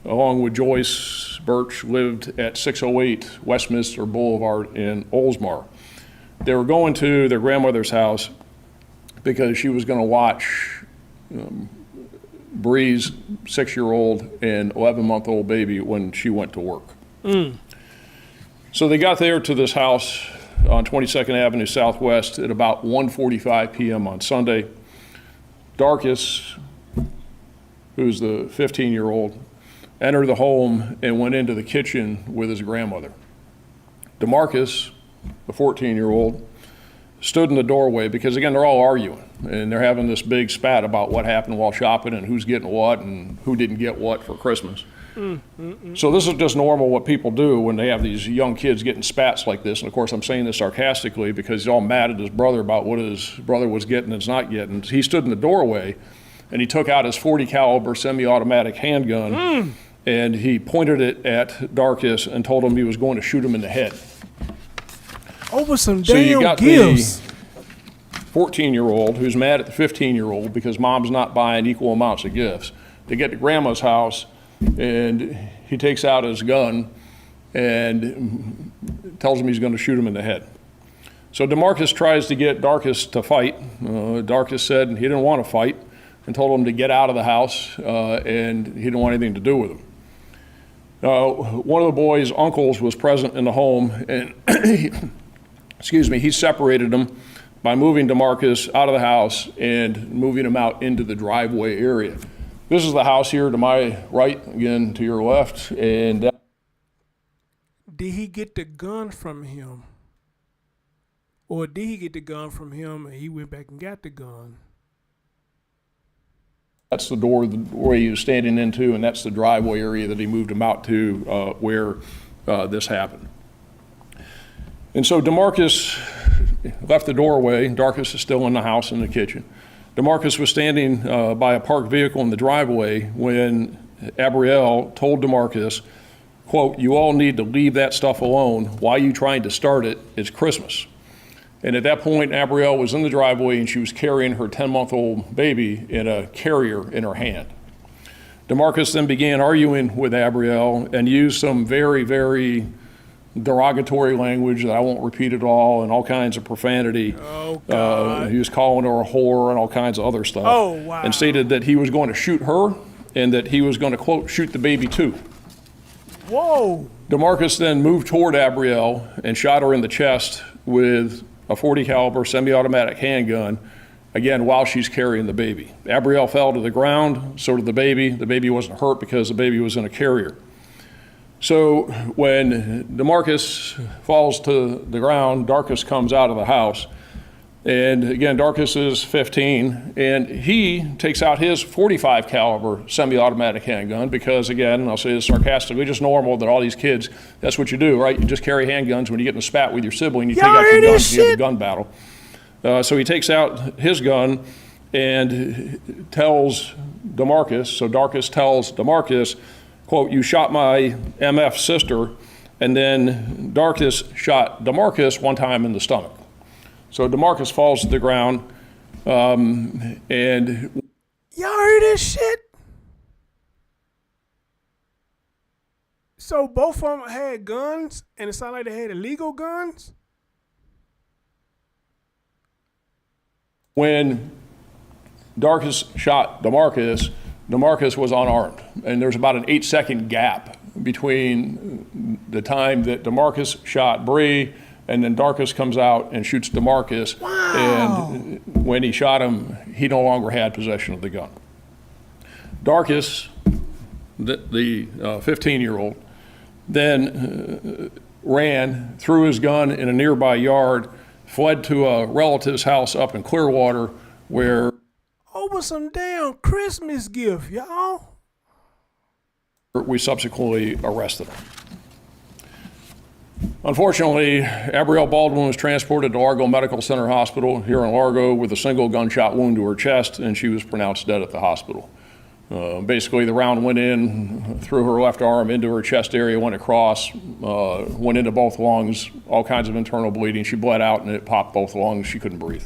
along with Joyce Birch, lived at 608 Westminster Boulevard in Oldsmar. They were going to their grandmother's house because she was going to watch Bree's 6-year-old and 11-month-old baby when she went to work. So they got there to this house on 22nd Avenue Southwest at about 1:45 p.m. on Sunday. Darkus, who's the 15-year-old, entered the home and went into the kitchen with his grandmother. DeMarcus, the 14-year-old, stood in the doorway because, again, they're all arguing and they're having this big spat about what happened while shopping and who's getting what and who didn't get what for Christmas. So this is just normal what people do when they have these young kids getting spats like this. And of course, I'm saying this sarcastically because he's all mad at his brother about what his brother was getting and is not getting. He stood in the doorway and he took out his .40 caliber semi-automatic handgun and he pointed it at Darkus and told him he was going to shoot him in the head. Over some So you damn got gifts. the 14-year-old who's mad at the 15-year-old because mom's not buying equal amounts of gifts. To get to grandma's house, and he takes out his gun and tells him he's going to shoot him in the head. So DeMarcus tries to get Darkus to fight. Darkus said he didn't want to fight and told him to get out of the house and he didn't want anything to do with him. One of the boys' uncles was present in the home and he separated them by moving DeMarcus out of the house and moving him out into the driveway area. This is the house here to my right, again to your left, and Did he get the gun from him? Or did he get the gun from him and he went back and got the gun? that's the door where he was standing into, and that's the driveway area that he moved him out to where this happened. And so DeMarcus left the doorway. Darkus is still in the house in the kitchen. DeMarcus was standing by a parked vehicle in the driveway when Abrielle told DeMarcus, quote, "You all need to leave that stuff alone. Why are you trying to start it? It's Christmas." And at that point, Abrielle was in the driveway and she was carrying her 10-month-old baby in a carrier in her hand. DeMarcus then began arguing with Abrielle and used some very, very derogatory language that I won't repeat at all, and all kinds of profanity. Oh, God. He was calling her a whore and all kinds of other stuff. Oh, wow. And stated that he was going to shoot her and that he was going to, quote, shoot the baby too. Whoa. DeMarcus then moved toward Abrielle and shot her in the chest with a .40 caliber semi-automatic handgun, again, while she's carrying the baby. Abrielle fell to the ground, so did the baby. The baby wasn't hurt because the baby was in a carrier. So when DeMarcus falls to the ground, Darkus comes out of the house. And again, Darkus is 15, and he takes out his .45 caliber semi-automatic handgun because, again, I'll say this sarcastically, just normal that all these kids, that's what you do, right? You just carry handguns when you get in a spat with your sibling, you take out your guns, you have a gun battle. So he takes out his gun and tells DeMarcus, so Darkus tells DeMarcus, quote, "You shot my MF sister," and then Darkus shot DeMarcus one time in the stomach. So DeMarcus falls to the ground, and Y'all heard this shit? So both of them had guns, and it sounded like they had illegal guns? when Darkus shot DeMarcus, DeMarcus was unarmed. And there's about an 8-second gap between the time that DeMarcus shot Bree and then Darkus comes out and shoots DeMarcus. Wow. And when he shot him, he no longer had possession of the gun. Darkus, the 15-year-old, then ran, threw his gun in a nearby yard, fled to a relative's house up in Clearwater where Over some damn Christmas gift, y'all. we subsequently arrested him. Unfortunately, Abrielle Baldwin was transported to Largo Medical Center Hospital here in Largo with a single gunshot wound to her chest, and she was pronounced dead at the hospital. Basically, the round went in through her left arm into her chest area, went across, went into both lungs, all kinds of internal bleeding. She bled out and it popped both lungs. She couldn't breathe.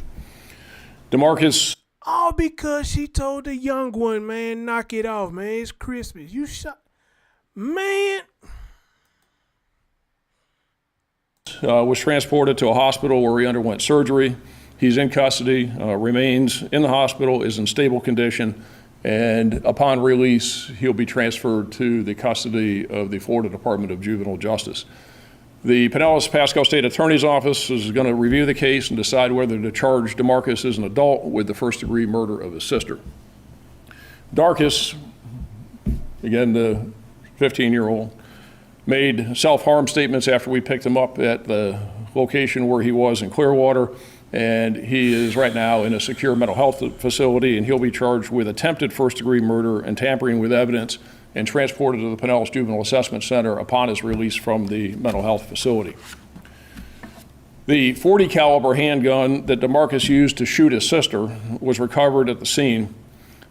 DeMarcus. All because she told the young one, man, knock it off, man. It's Christmas. You shot. Man. Was transported to a hospital where he underwent surgery. He's in custody, remains in the hospital, is in stable condition, and upon release, he'll be transferred to the custody of the Florida Department of Juvenile Justice. The Pinellas Pasco State Attorney's Office is going to review the case and decide whether to charge DeMarcus as an adult with the first-degree murder of his sister. Darkus, again, the 15-year-old, made self-harm statements after we picked him up at the location where he was in Clearwater, and he is right now in a secure mental health facility, and he'll be charged with attempted first-degree murder and tampering with evidence and transported to the Pinellas Juvenile Assessment Center upon his release from the mental health facility. The .40 caliber handgun that DeMarcus used to shoot his sister was recovered at the scene,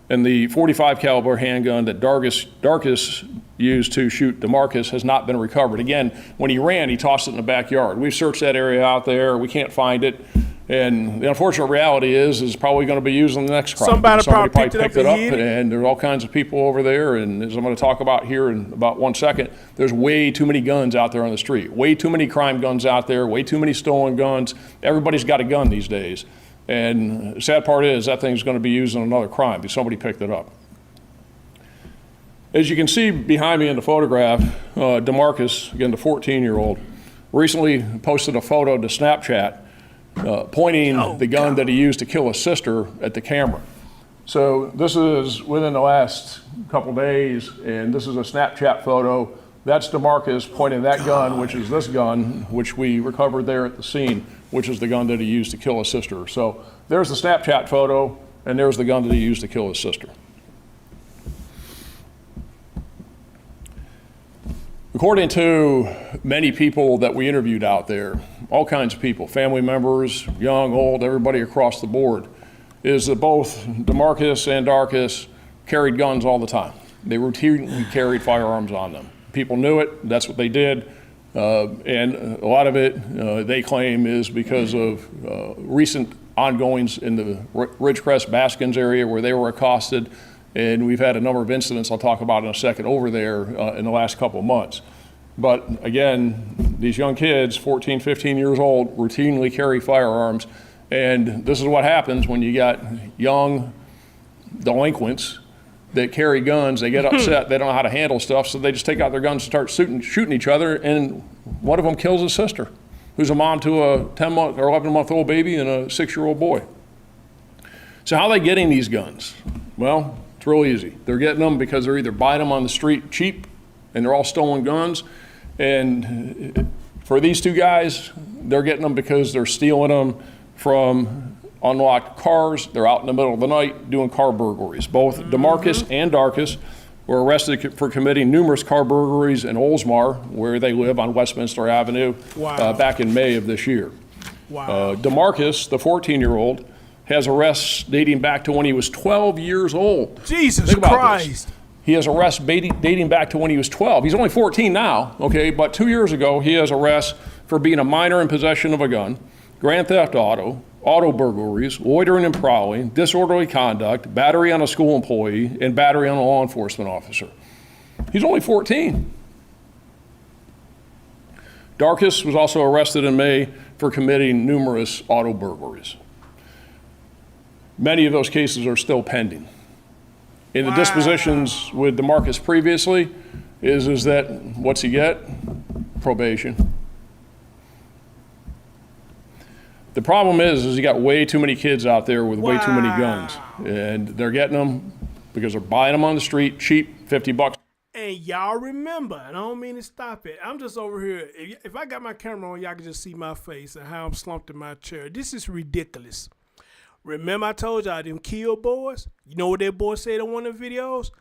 and the .45 caliber handgun that Darkus used to shoot DeMarcus has not been recovered. Again, when he ran, he tossed it in the backyard. We've searched that area out there. We can't find it. And the unfortunate reality is probably going to be used in the next crime. Somebody probably picked it up and there's all kinds of people over there. And as I'm going to talk about here in about 1 second, there's way too many guns out there on the street. Way too many crime guns out there. Way too many stolen guns. Everybody's got a gun these days. And the sad part is that thing's going to be used in another crime because somebody picked it up. As you can see behind me in the photograph, DeMarcus, again the 14-year-old, recently posted a photo to Snapchat pointing the gun that he used to kill his sister at the camera. So this is within the last couple days, and this is a Snapchat photo. That's DeMarcus pointing that gun, which is this gun, which we recovered there at the scene, which is the gun that he used to kill his sister. So there's the Snapchat photo, and there's the gun that he used to kill his sister. According to many people that we interviewed out there, all kinds of people, family members, young, old, everybody across the board, is that both DeMarcus and Darkus carried guns all the time. They routinely carried firearms on them. People knew it, that's what they did, and a lot of it, they claim, is because of recent ongoings in the Ridgecrest Baskins area where they were accosted. And we've had a number of incidents I'll talk about in a second over there in the last couple of months. But again, these young kids, 14, 15 years old, routinely carry firearms. And this is what happens when you got young delinquents that carry guns. They get upset, they don't know how to handle stuff, so they just take out their guns and start shooting each other. And one of them kills his sister, who's a mom to a 10-month or 11-month-old baby and a 6-year-old boy. So how are they getting these guns? Well, it's real easy. They're getting them because they're either buying them on the street cheap, and they're all stolen guns. And for these two guys, they're getting them because they're stealing them from unlocked cars. They're out in the middle of the night doing car burglaries. Both DeMarcus and Darkus were arrested for committing numerous car burglaries in Oldsmar, where they live on Westminster Avenue, back in May of this year. DeMarcus, the 14-year-old, has arrests dating back to when he was 12 years old. Jesus Christ. He has arrests dating back to when he was 12. He's only 14 now, okay, but 2 years ago, he has arrests for being a minor in possession of a gun, grand theft auto burglaries, loitering and prowling, disorderly conduct, battery on a school employee, and battery on a law enforcement officer. He's only 14. Darkus was also arrested in May for committing numerous auto burglaries. Many of those cases are still pending. In the dispositions with DeMarcus previously is that what's he get? Probation. The problem is you got way too many kids out there with way too many guns, and they're getting them because they're buying them on the street cheap, $50. And y'all remember, and I don't mean to stop it, I'm just over here. If I got my camera on, y'all can just see my face and how I'm slumped in my chair. This is ridiculous. Remember I told y'all them kill boys? You know what that boy said on one of the videos?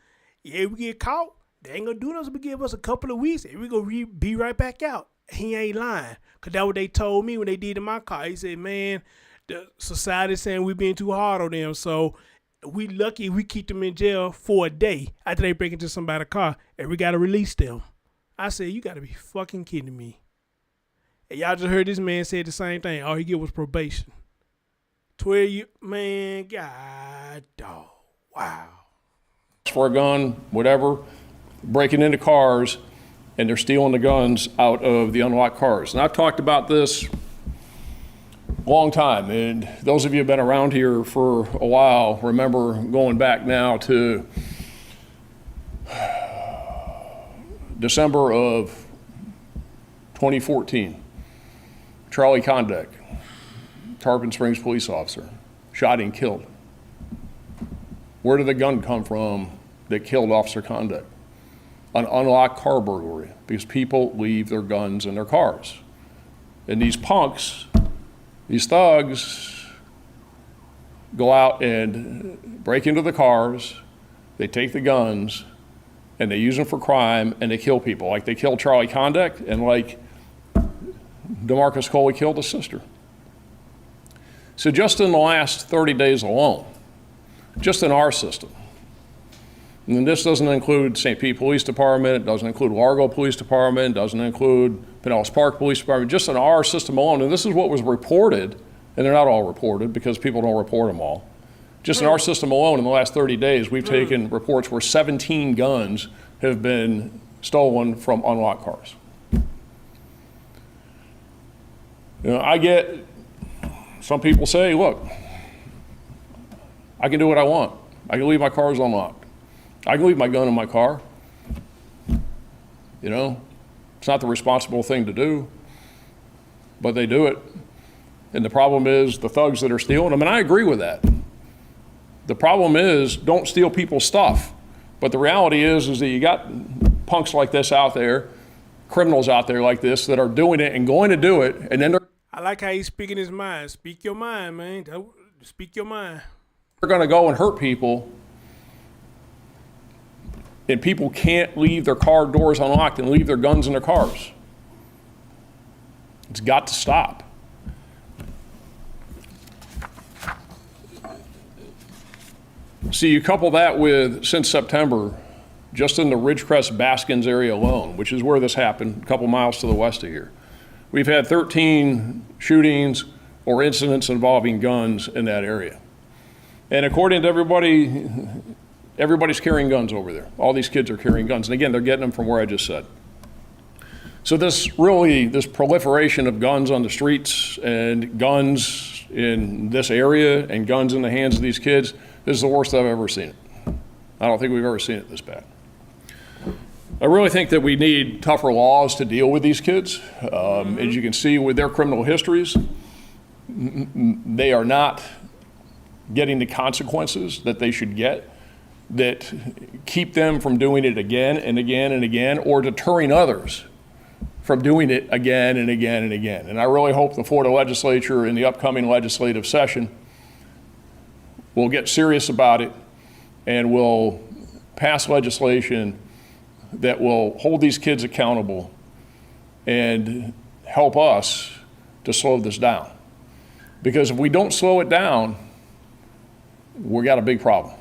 Yeah, we get caught, they ain't gonna do nothing but give us a couple of weeks and we gonna be right back out. He ain't lying. Cause that's what they told me when they did in my car. He said, man, the society saying we being too hard on them. So We lucky if we keep them in jail for a day after they break into somebody's car and we gotta release them. I said, you gotta be fucking kidding me. And y'all just heard this man say the same thing. All he get was probation. 12 years, man, God, dog, wow. For a gun, whatever, breaking into cars, and they're stealing the guns out of the unlocked cars. And I've talked about this a long time, and those of you who have been around here for a while remember going back now to December of 2014. Charlie Condek, Tarpon Springs police officer, shot and killed. Where did the gun come from that killed Officer Condek? An unlocked car burglary, because people leave their guns in their cars. And these punks, these thugs, go out and break into the cars, they take the guns, and they use them for crime, and they kill people. Like they killed Charlie Condek, and like DeMarcus Coley killed his sister. So just in the last 30 days alone, just in our system, and this doesn't include St. Pete Police Department, it doesn't include Largo Police Department, it doesn't include Pinellas Park Police Department, just in our system alone, and this is what was reported, and they're not all reported because people don't report them all. Just in our system alone in the last 30 days, we've taken reports where 17 guns have been stolen from unlocked cars. You know, I get, some people say, look, I can do what I want. I can leave my cars unlocked. I can leave my gun in my car. You know, it's not the responsible thing to do, but they do it. And the problem is the thugs that are stealing them, and I agree with that. The problem is don't steal people's stuff. But the reality is that you got punks like this out there, criminals out there like this that are doing it and going to do it, and then they're I like how he's speaking his mind. Speak your mind, man. Speak your mind. They're going to go and hurt people, and people can't leave their car doors unlocked and leave their guns in their cars. It's got to stop. See, you couple that with, since September, just in the Ridgecrest Baskins area alone, which is where this happened, a couple miles to the west of here, we've had 13 shootings or incidents involving guns in that area. And according to everybody, everybody's carrying guns over there. All these kids are carrying guns. And again, they're getting them from where I just said. So this proliferation of guns on the streets and guns in this area and guns in the hands of these kids, this is the worst I've ever seen it. I don't think we've ever seen it this bad. I really think that we need tougher laws to deal with these kids. As you can see with their criminal histories, they are not getting the consequences that they should get that keep them from doing it again and again and again, or deterring others from doing it again and again and again. And I really hope the Florida legislature in the upcoming legislative session will get serious about it and will pass legislation that will hold these kids accountable and help us to slow this down. Because if we don't slow it down, we got a big problem.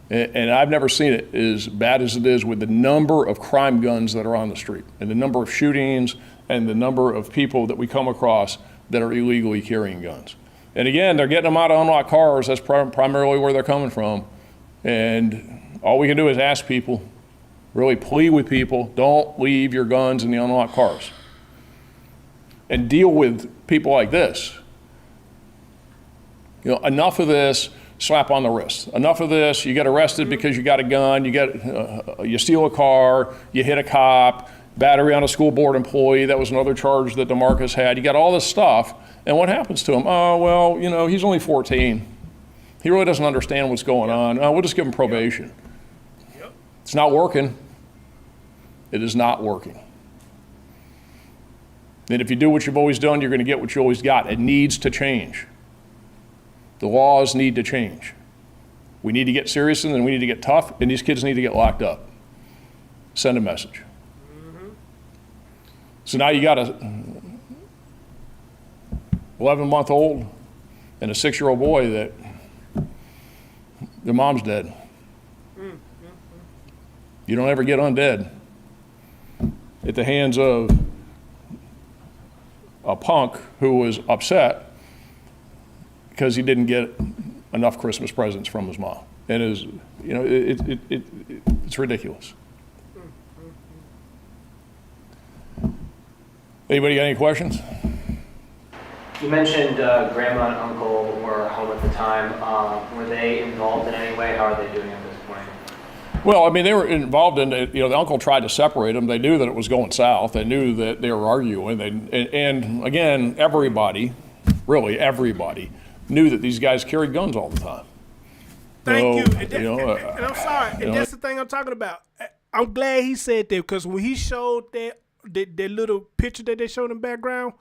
And I've never seen it as bad as it is with the number of crime guns that are on the street and the number of shootings and the number of people that we come across that are illegally carrying guns. And again, they're getting them out of unlocked cars. That's primarily where they're coming from. And all we can do is ask people, really plead with people, don't leave your guns in the unlocked cars. And deal with people like this. You know, enough of this slap on the wrist. Enough of this, you get arrested because you got a gun, you steal a car, you hit a cop, battery on a school board employee, that was another charge that DeMarcus had. You got all this stuff, and what happens to him? Oh, well, you know, he's only 14. He really doesn't understand what's going on. We'll just give him probation. It's not working. It is not working. And if you do what you've always done, you're going to get what you always got. It needs to change. The laws need to change. We need to get serious, and then we need to get tough, and these kids need to get locked up. Send a message. So now you got a 11-month-old and a 6-year-old boy that Their mom's dead. You don't ever get undead at the hands of a punk who was upset because he didn't get enough Christmas presents from his mom. And it's ridiculous. Anybody got any questions? You mentioned grandma and uncle were home at the time. Were they involved in any way? How are they doing at this point? Well, I mean, they were involved in it. You know, the uncle tried to separate them. They knew that it was going south. They knew that they were arguing. And again, everybody, really everybody, knew that these guys carried guns all the time. Thank you. So, And I'm sorry. And that's the thing I'm talking about. I'm glad he said that, because when he showed that little picture that they showed in the background,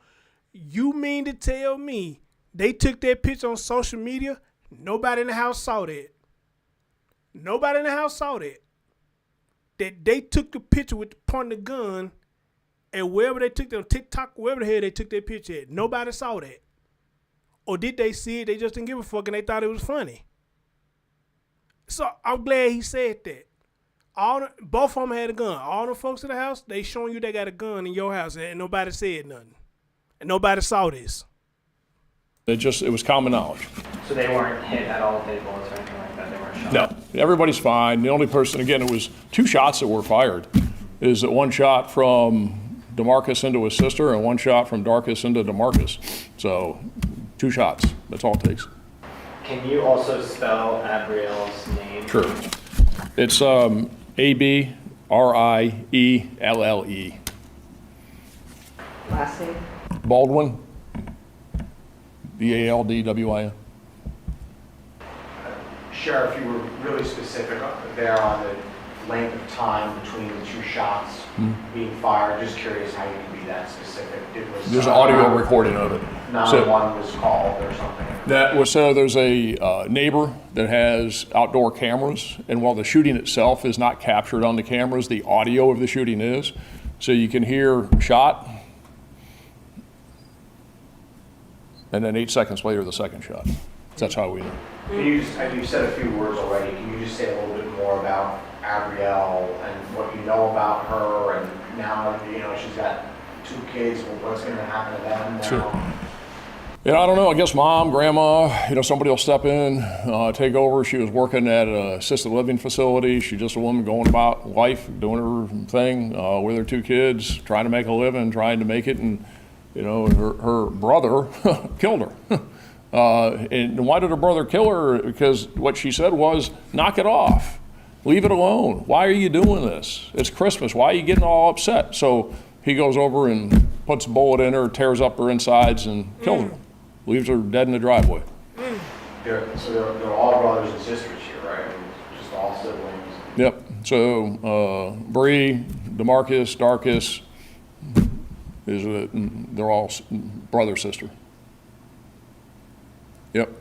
you mean to tell me they took that picture on social media? Nobody in the house saw that. Nobody in the house saw that. That they took the picture with the pointing the gun, and wherever they took it on TikTok, wherever the hell they took that picture at, nobody saw that. Or did they see it? They just didn't give a fuck and they thought it was funny. So I'm glad he said that. Both of them had a gun. All the folks in the house, they showing you they got a gun in your house, and nobody said nothing. And nobody saw this. It was common knowledge. So they weren't hit at all with bullets or anything like that? They weren't shot? No, everybody's fine. The only person, again, it was 2 shots that were fired. Is that one shot from DeMarcus into his sister and one shot from Darkus into DeMarcus. So 2 shots, that's all it takes. Can you also spell Abrielle's name? Sure. It's A-B-R-I-E-L-L-E. Last name? Baldwin. B-A-L-D-W-I-N. Sheriff, you were really specific there on the length of time between the 2 shots being fired. Just curious how you can be that specific. There's an audio recording of it. 911 was called or something. So there's a neighbor that has outdoor cameras, and while the shooting itself is not captured on the cameras, the audio of the shooting is. So you can hear shot, and then 8 seconds later, the second shot. That's how we know. You've said a few words already. Can you just say a little bit more about Abrielle and what you know about her? And now, she's got 2 kids. Well, what's going to happen to them now? Sure. Yeah, I don't know. I guess mom, grandma, somebody will step in, take over. She was working at an assisted living facility. She's just a woman going about life, doing her thing with her 2 kids, trying to make a living, trying to make it. And her brother killed her. And why did her brother kill her? Because what she said was, knock it off. Leave it alone. Why are you doing this? It's Christmas. Why are you getting all upset? So he goes over and puts a bullet in her, tears up her insides, and kills her. Leaves her dead in the driveway. They're all brothers and sisters here, right? Just all siblings. Yep. So Bree, DeMarcus, Darkus, they're all brother, sister. Yep.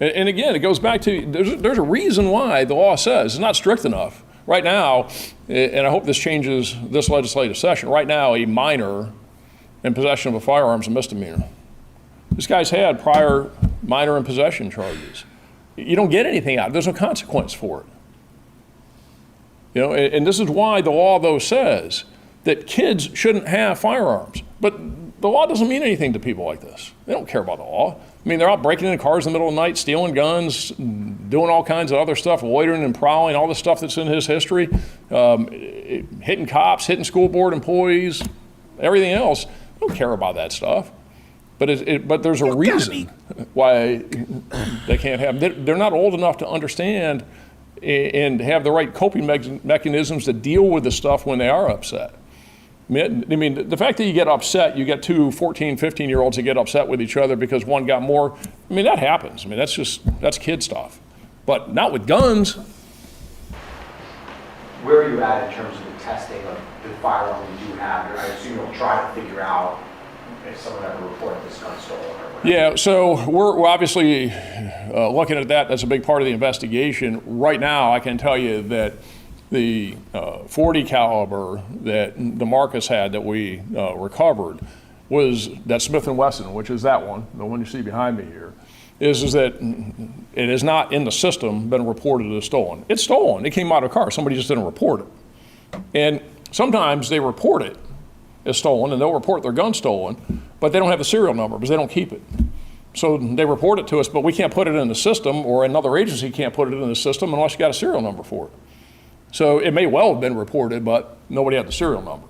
And again, it goes back to, there's a reason why the law says it's not strict enough. Right now, and I hope this changes this legislative session, right now a minor in possession of a firearm is a misdemeanor. This guy's had prior minor in possession charges. You don't get anything out of it. There's no consequence for it. And this is why the law, though, says that kids shouldn't have firearms. But the law doesn't mean anything to people like this. They don't care about the law. I mean, they're out breaking into cars in the middle of the night, stealing guns, doing all kinds of other stuff, loitering and prowling, all the stuff that's in his history, hitting cops, hitting school board employees, everything else. They don't care about that stuff. But there's a reason why they can't have them. They're not old enough to understand and have the right coping mechanisms to deal with the stuff when they are upset. I mean, the fact that you get upset, you get 2 14, 15-year-olds that get upset with each other because one got more, I mean, that happens. I mean, that's kid stuff. But not with guns. Where are you at in terms of the testing of the firearm you do have? I assume you'll try to figure out if someone ever reported this gun stolen or whatever. Yeah, so we're obviously looking at that. That's a big part of the investigation. Right now, I can tell you that the .40 caliber that DeMarcus had that we recovered was that Smith & Wesson, which is that one, the one you see behind me here. is that it is not in the system been reported as stolen. It's stolen. It came out of a car. Somebody just didn't report it. And sometimes they report it as stolen, and they'll report their gun stolen, but they don't have the serial number because they don't keep it. So they report it to us, but we can't put it in the system, or another agency can't put it in the system unless you got a serial number for it. So it may well have been reported, but nobody had the serial number,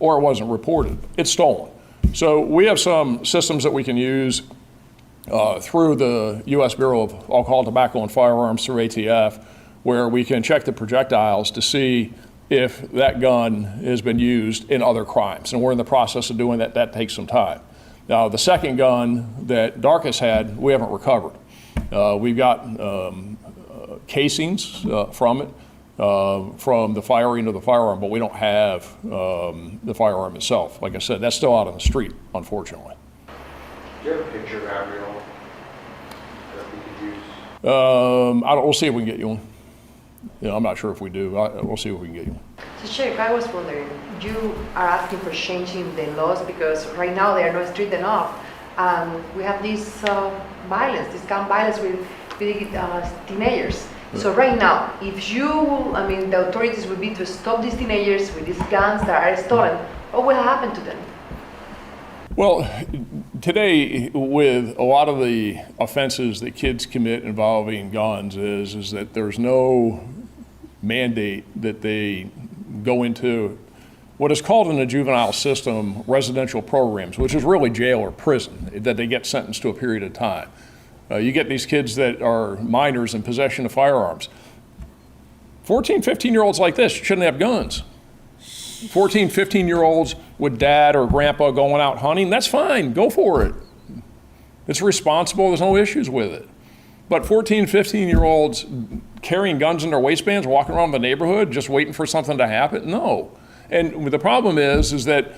or it wasn't reported. It's stolen. So we have some systems that we can use through the U.S. Bureau of Alcohol, Tobacco, and Firearms, through ATF, where we can check the projectiles to see if that gun has been used in other crimes. And we're in the process of doing that. That takes some time. Now, the second gun that Darkus had, we haven't recovered. We've got casings from it, from the firing of the firearm, but we don't have the firearm itself. Like I said, that's still out on the street, unfortunately. Do you have a picture of Gabrielle that we could use? We'll see if we can get you one. I'm not sure if we do. We'll see if we can get you one. So, Sheriff, I was wondering, you are asking for changing the laws because right now they are not strict enough. We have this violence, this gun violence with teenagers. So right now, if the authorities would be to stop these teenagers with these guns that are stolen, what will happen to them? Well, today, with a lot of the offenses that kids commit involving guns is that there's no mandate that they go into what is called in the juvenile system residential programs, which is really jail or prison, that they get sentenced to a period of time. You get these kids that are minors in possession of firearms. 14, 15-year-olds like this shouldn't have guns. 14, 15-year-olds with dad or grandpa going out hunting, that's fine, go for it. It's responsible, there's no issues with it. But 14, 15-year-olds carrying guns in their waistbands, walking around the neighborhood, just waiting for something to happen, no. And the problem is that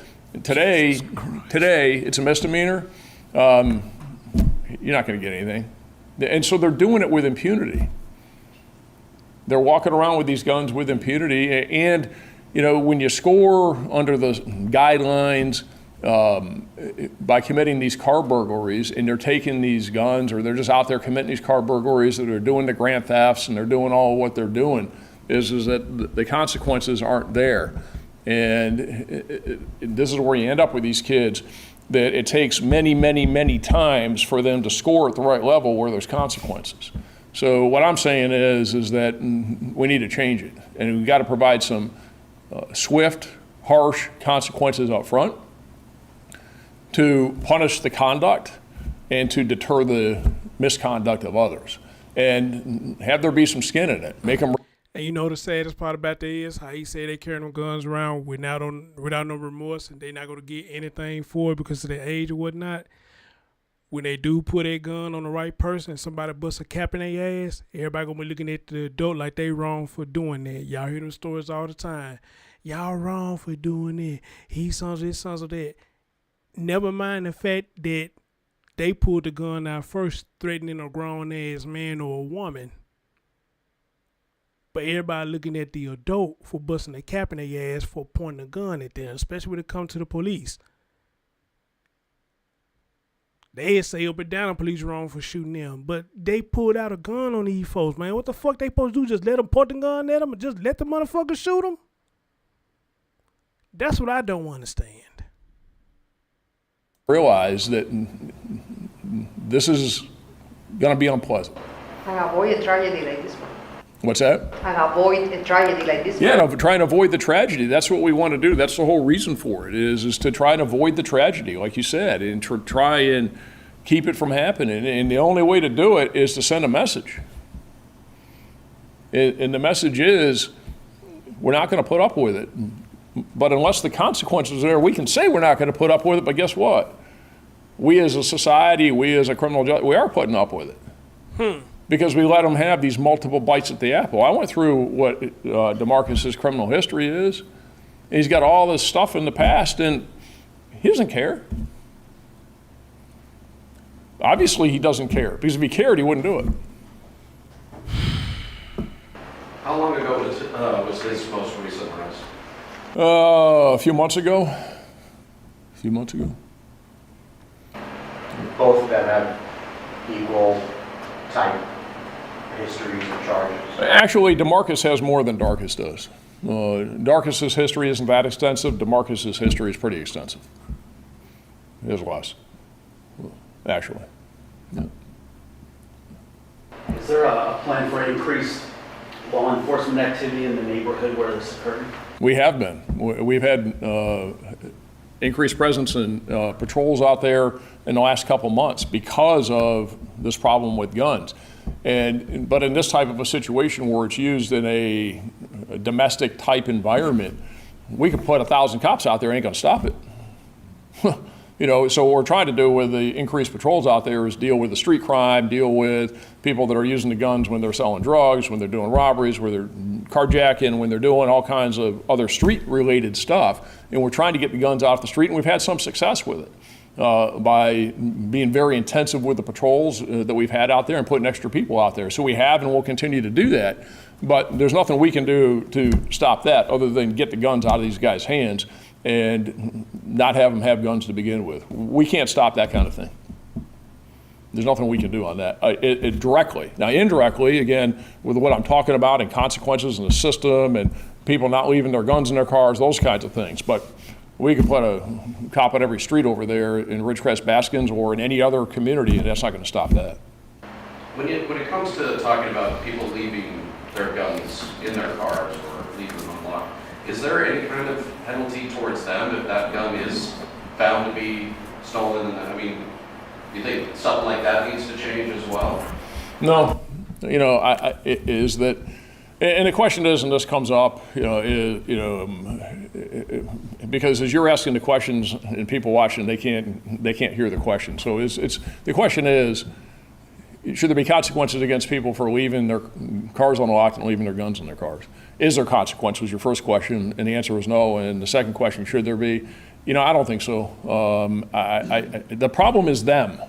today it's a misdemeanor. You're not going to get anything. And so they're doing it with impunity. They're walking around with these guns with impunity. And, when you score under the guidelines by committing these car burglaries, and they're taking these guns, or they're just out there committing these car burglaries, that are doing the grand thefts, and they're doing all what they're doing, is that the consequences aren't there. And this is where you end up with these kids, that it takes many, many, many times for them to score at the right level where there's consequences. So what I'm saying is that we need to change it, and we've got to provide some swift, harsh consequences up front to punish the conduct and to deter the misconduct of others, and have there be some skin in it. Make them. And the saddest part about that is how he said they carrying them guns around without no remorse, and they're not going to get anything for it because of their age or whatnot. When they do put a gun on the right person and somebody busts a cap in their ass, everybody going to be looking at the adult like they wrong for doing that. Y'all hear them stories all the time. Y'all wrong for doing it. He sons this, sons of that. Never mind the fact that they pulled the gun out first, threatening a grown-ass man or a woman. But everybody looking at the adult for busting a cap in their ass for pointing a gun at them, especially when it comes to the police. They say up and down the police wrong for shooting them, but they pulled out a gun on these folks, man. What the fuck they supposed to do? Just let them point the gun at them and just let the motherfucker shoot them? That's what I don't understand. Realize that this is going to be unpleasant. And avoid a tragedy like this one. What's that? And avoid a tragedy like this one. Yeah, no, try and avoid the tragedy. That's what we want to do. That's the whole reason for it, is to try and avoid the tragedy, like you said, and to try and keep it from happening. And the only way to do it is to send a message. And the message is, we're not going to put up with it. But unless the consequences are there, we can say we're not going to put up with it, but guess what? We as a society, we as a criminal justice, we are putting up with it. Because we let them have these multiple bites at the apple. I went through what DeMarcus's criminal history is. And he's got all this stuff in the past, and he doesn't care. Obviously, he doesn't care, because if he cared, he wouldn't do it. How long ago was his most recent arrest? A few months ago. Both of them have equal type histories or charges? Actually, DeMarcus has more than Darkus does. Darkus's history isn't that extensive. DeMarcus's history is pretty extensive. There's less, actually. Yeah. Is there a plan for increased law enforcement activity in the neighborhood where this occurred? We have been. We've had increased presence and patrols out there in the last couple months because of this problem with guns. But in this type of a situation where it's used in a domestic type environment, we could put 1,000 cops out there, ain't gonna stop it. You know, so what we're trying to do with the increased patrols out there is deal with the street crime, deal with people that are using the guns when they're selling drugs, when they're doing robberies, when they're carjacking, when they're doing all kinds of other street-related stuff. And we're trying to get the guns off the street, and we've had some success with it by being very intensive with the patrols that we've had out there and putting extra people out there. So we have and will continue to do that. But there's nothing we can do to stop that other than get the guns out of these guys' hands and not have them have guns to begin with. We can't stop that kind of thing. There's nothing we can do on that directly. Now, indirectly, again, with what I'm talking about and consequences in the system and people not leaving their guns in their cars, those kinds of things. But we could put a cop on every street over there in Ridgecrest Baskins or in any other community, and that's not going to stop that. When it comes to talking about people leaving their guns in their cars or leaving them unlocked, is there any kind of penalty towards them if that gun is found to be stolen? I mean, do you think something like that needs to change as well? No, you know, it is that, and the question is, and this comes up, because as you're asking the questions and people watching, they can't hear the question. So it's the question is, should there be consequences against people for leaving their cars unlocked and leaving their guns in their cars? Is there consequence was your first question, and the answer was no. And the second question, should there be? You know, I don't think so. The problem is them.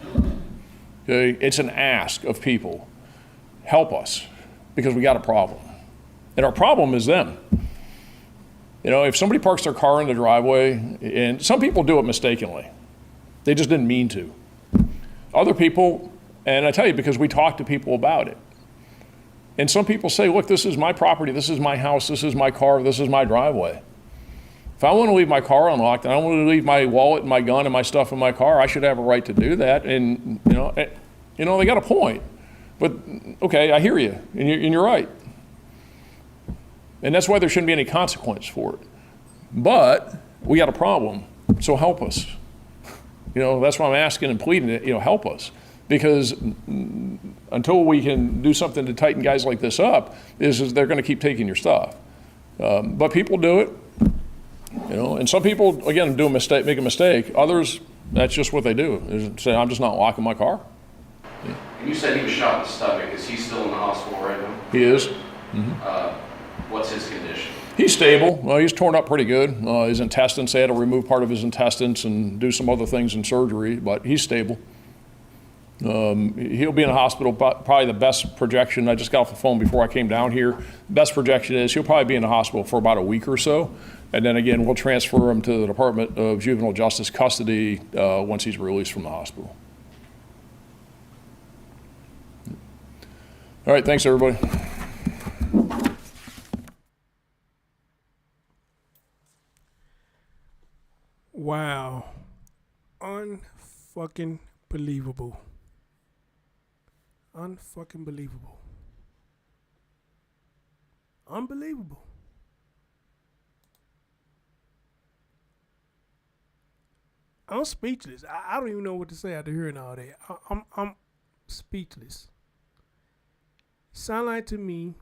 Okay? It's an ask of people. Help us, because we got a problem. And our problem is them. You know, if somebody parks their car in the driveway, and some people do it mistakenly. They just didn't mean to. Other people, and I tell you because we talk to people about it. And some people say, look, this is my property, this is my house, this is my car, this is my driveway. If I want to leave my car unlocked and I want to leave my wallet and my gun and my stuff in my car, I should have a right to do that. And, they got a point. But, okay, I hear you, and you're right. And that's why there shouldn't be any consequence for it. But we got a problem, so help us. That's why I'm asking and pleading it, help us. Because until we can do something to tighten guys like this up, is they're going to keep taking your stuff. But people do it, and some people, again, make a mistake. Others, that's just what they do, is say, I'm just not locking my car. Yeah. And you said he was shot in the stomach. Is he still in the hospital right now? He is. Mm-hmm. What's his condition? He's stable. He's torn up pretty good. His intestines, they had to remove part of his intestines and do some other things in surgery, but he's stable. He'll be in the hospital, probably the best projection, I just got off the phone before I came down here, best projection is he'll probably be in the hospital for about a week or so, and then again, we'll transfer him to the Department of Juvenile Justice custody once he's released from the hospital. All right, thanks everybody. Wow. Unfucking believable. Unfucking believable. Unbelievable. I'm speechless. I don't even know what to say after hearing all that. I'm speechless. Sound like to me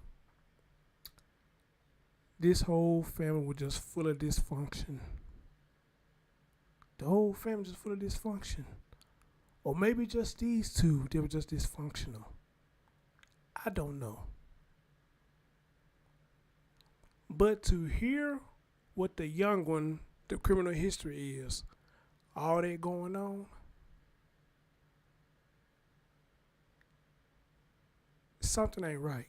this whole family was just full of dysfunction. The whole family just full of dysfunction. Or maybe just these two, they were just dysfunctional. I don't know. But to hear what the young one, the criminal history is, all that going on, something ain't right.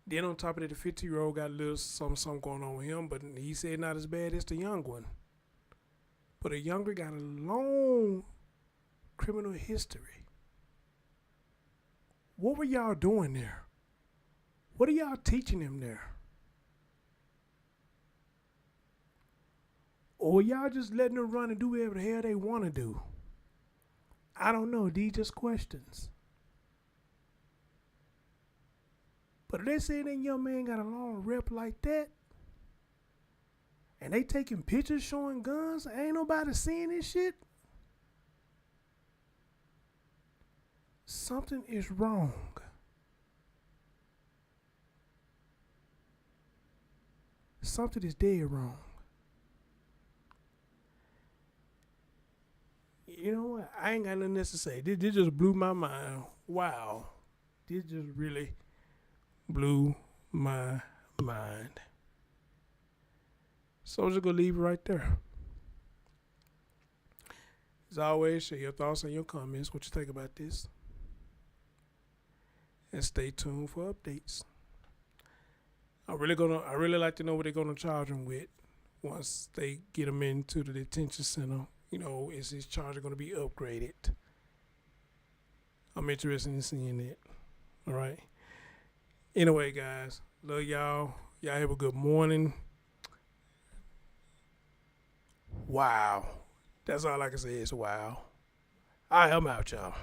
Then on top of that, the 50-year-old got a little something going on with him, but he said not as bad as the young one. But the younger got a long criminal history. What were y'all doing there? What are y'all teaching them there? Or y'all just letting them run and do whatever the hell they want to do? I don't know. These just questions. But if they say that young man got a long rep like that, and they taking pictures showing guns, ain't nobody seeing this shit, something is wrong. Something is dead wrong. You know what? I ain't got nothing else to say. This just blew my mind. Wow. This just really blew my mind. So I'm just going to leave it right there. As always, share your thoughts and your comments, what you think about this. And stay tuned for updates. I really like to know what they're gonna charge him with once they get him into the detention center. You know, is his charge gonna be upgraded? I'm interested in seeing it. All right. Anyway, guys, love y'all. Y'all have a good morning. Wow. That's all I can say is wow. I'm out, y'all.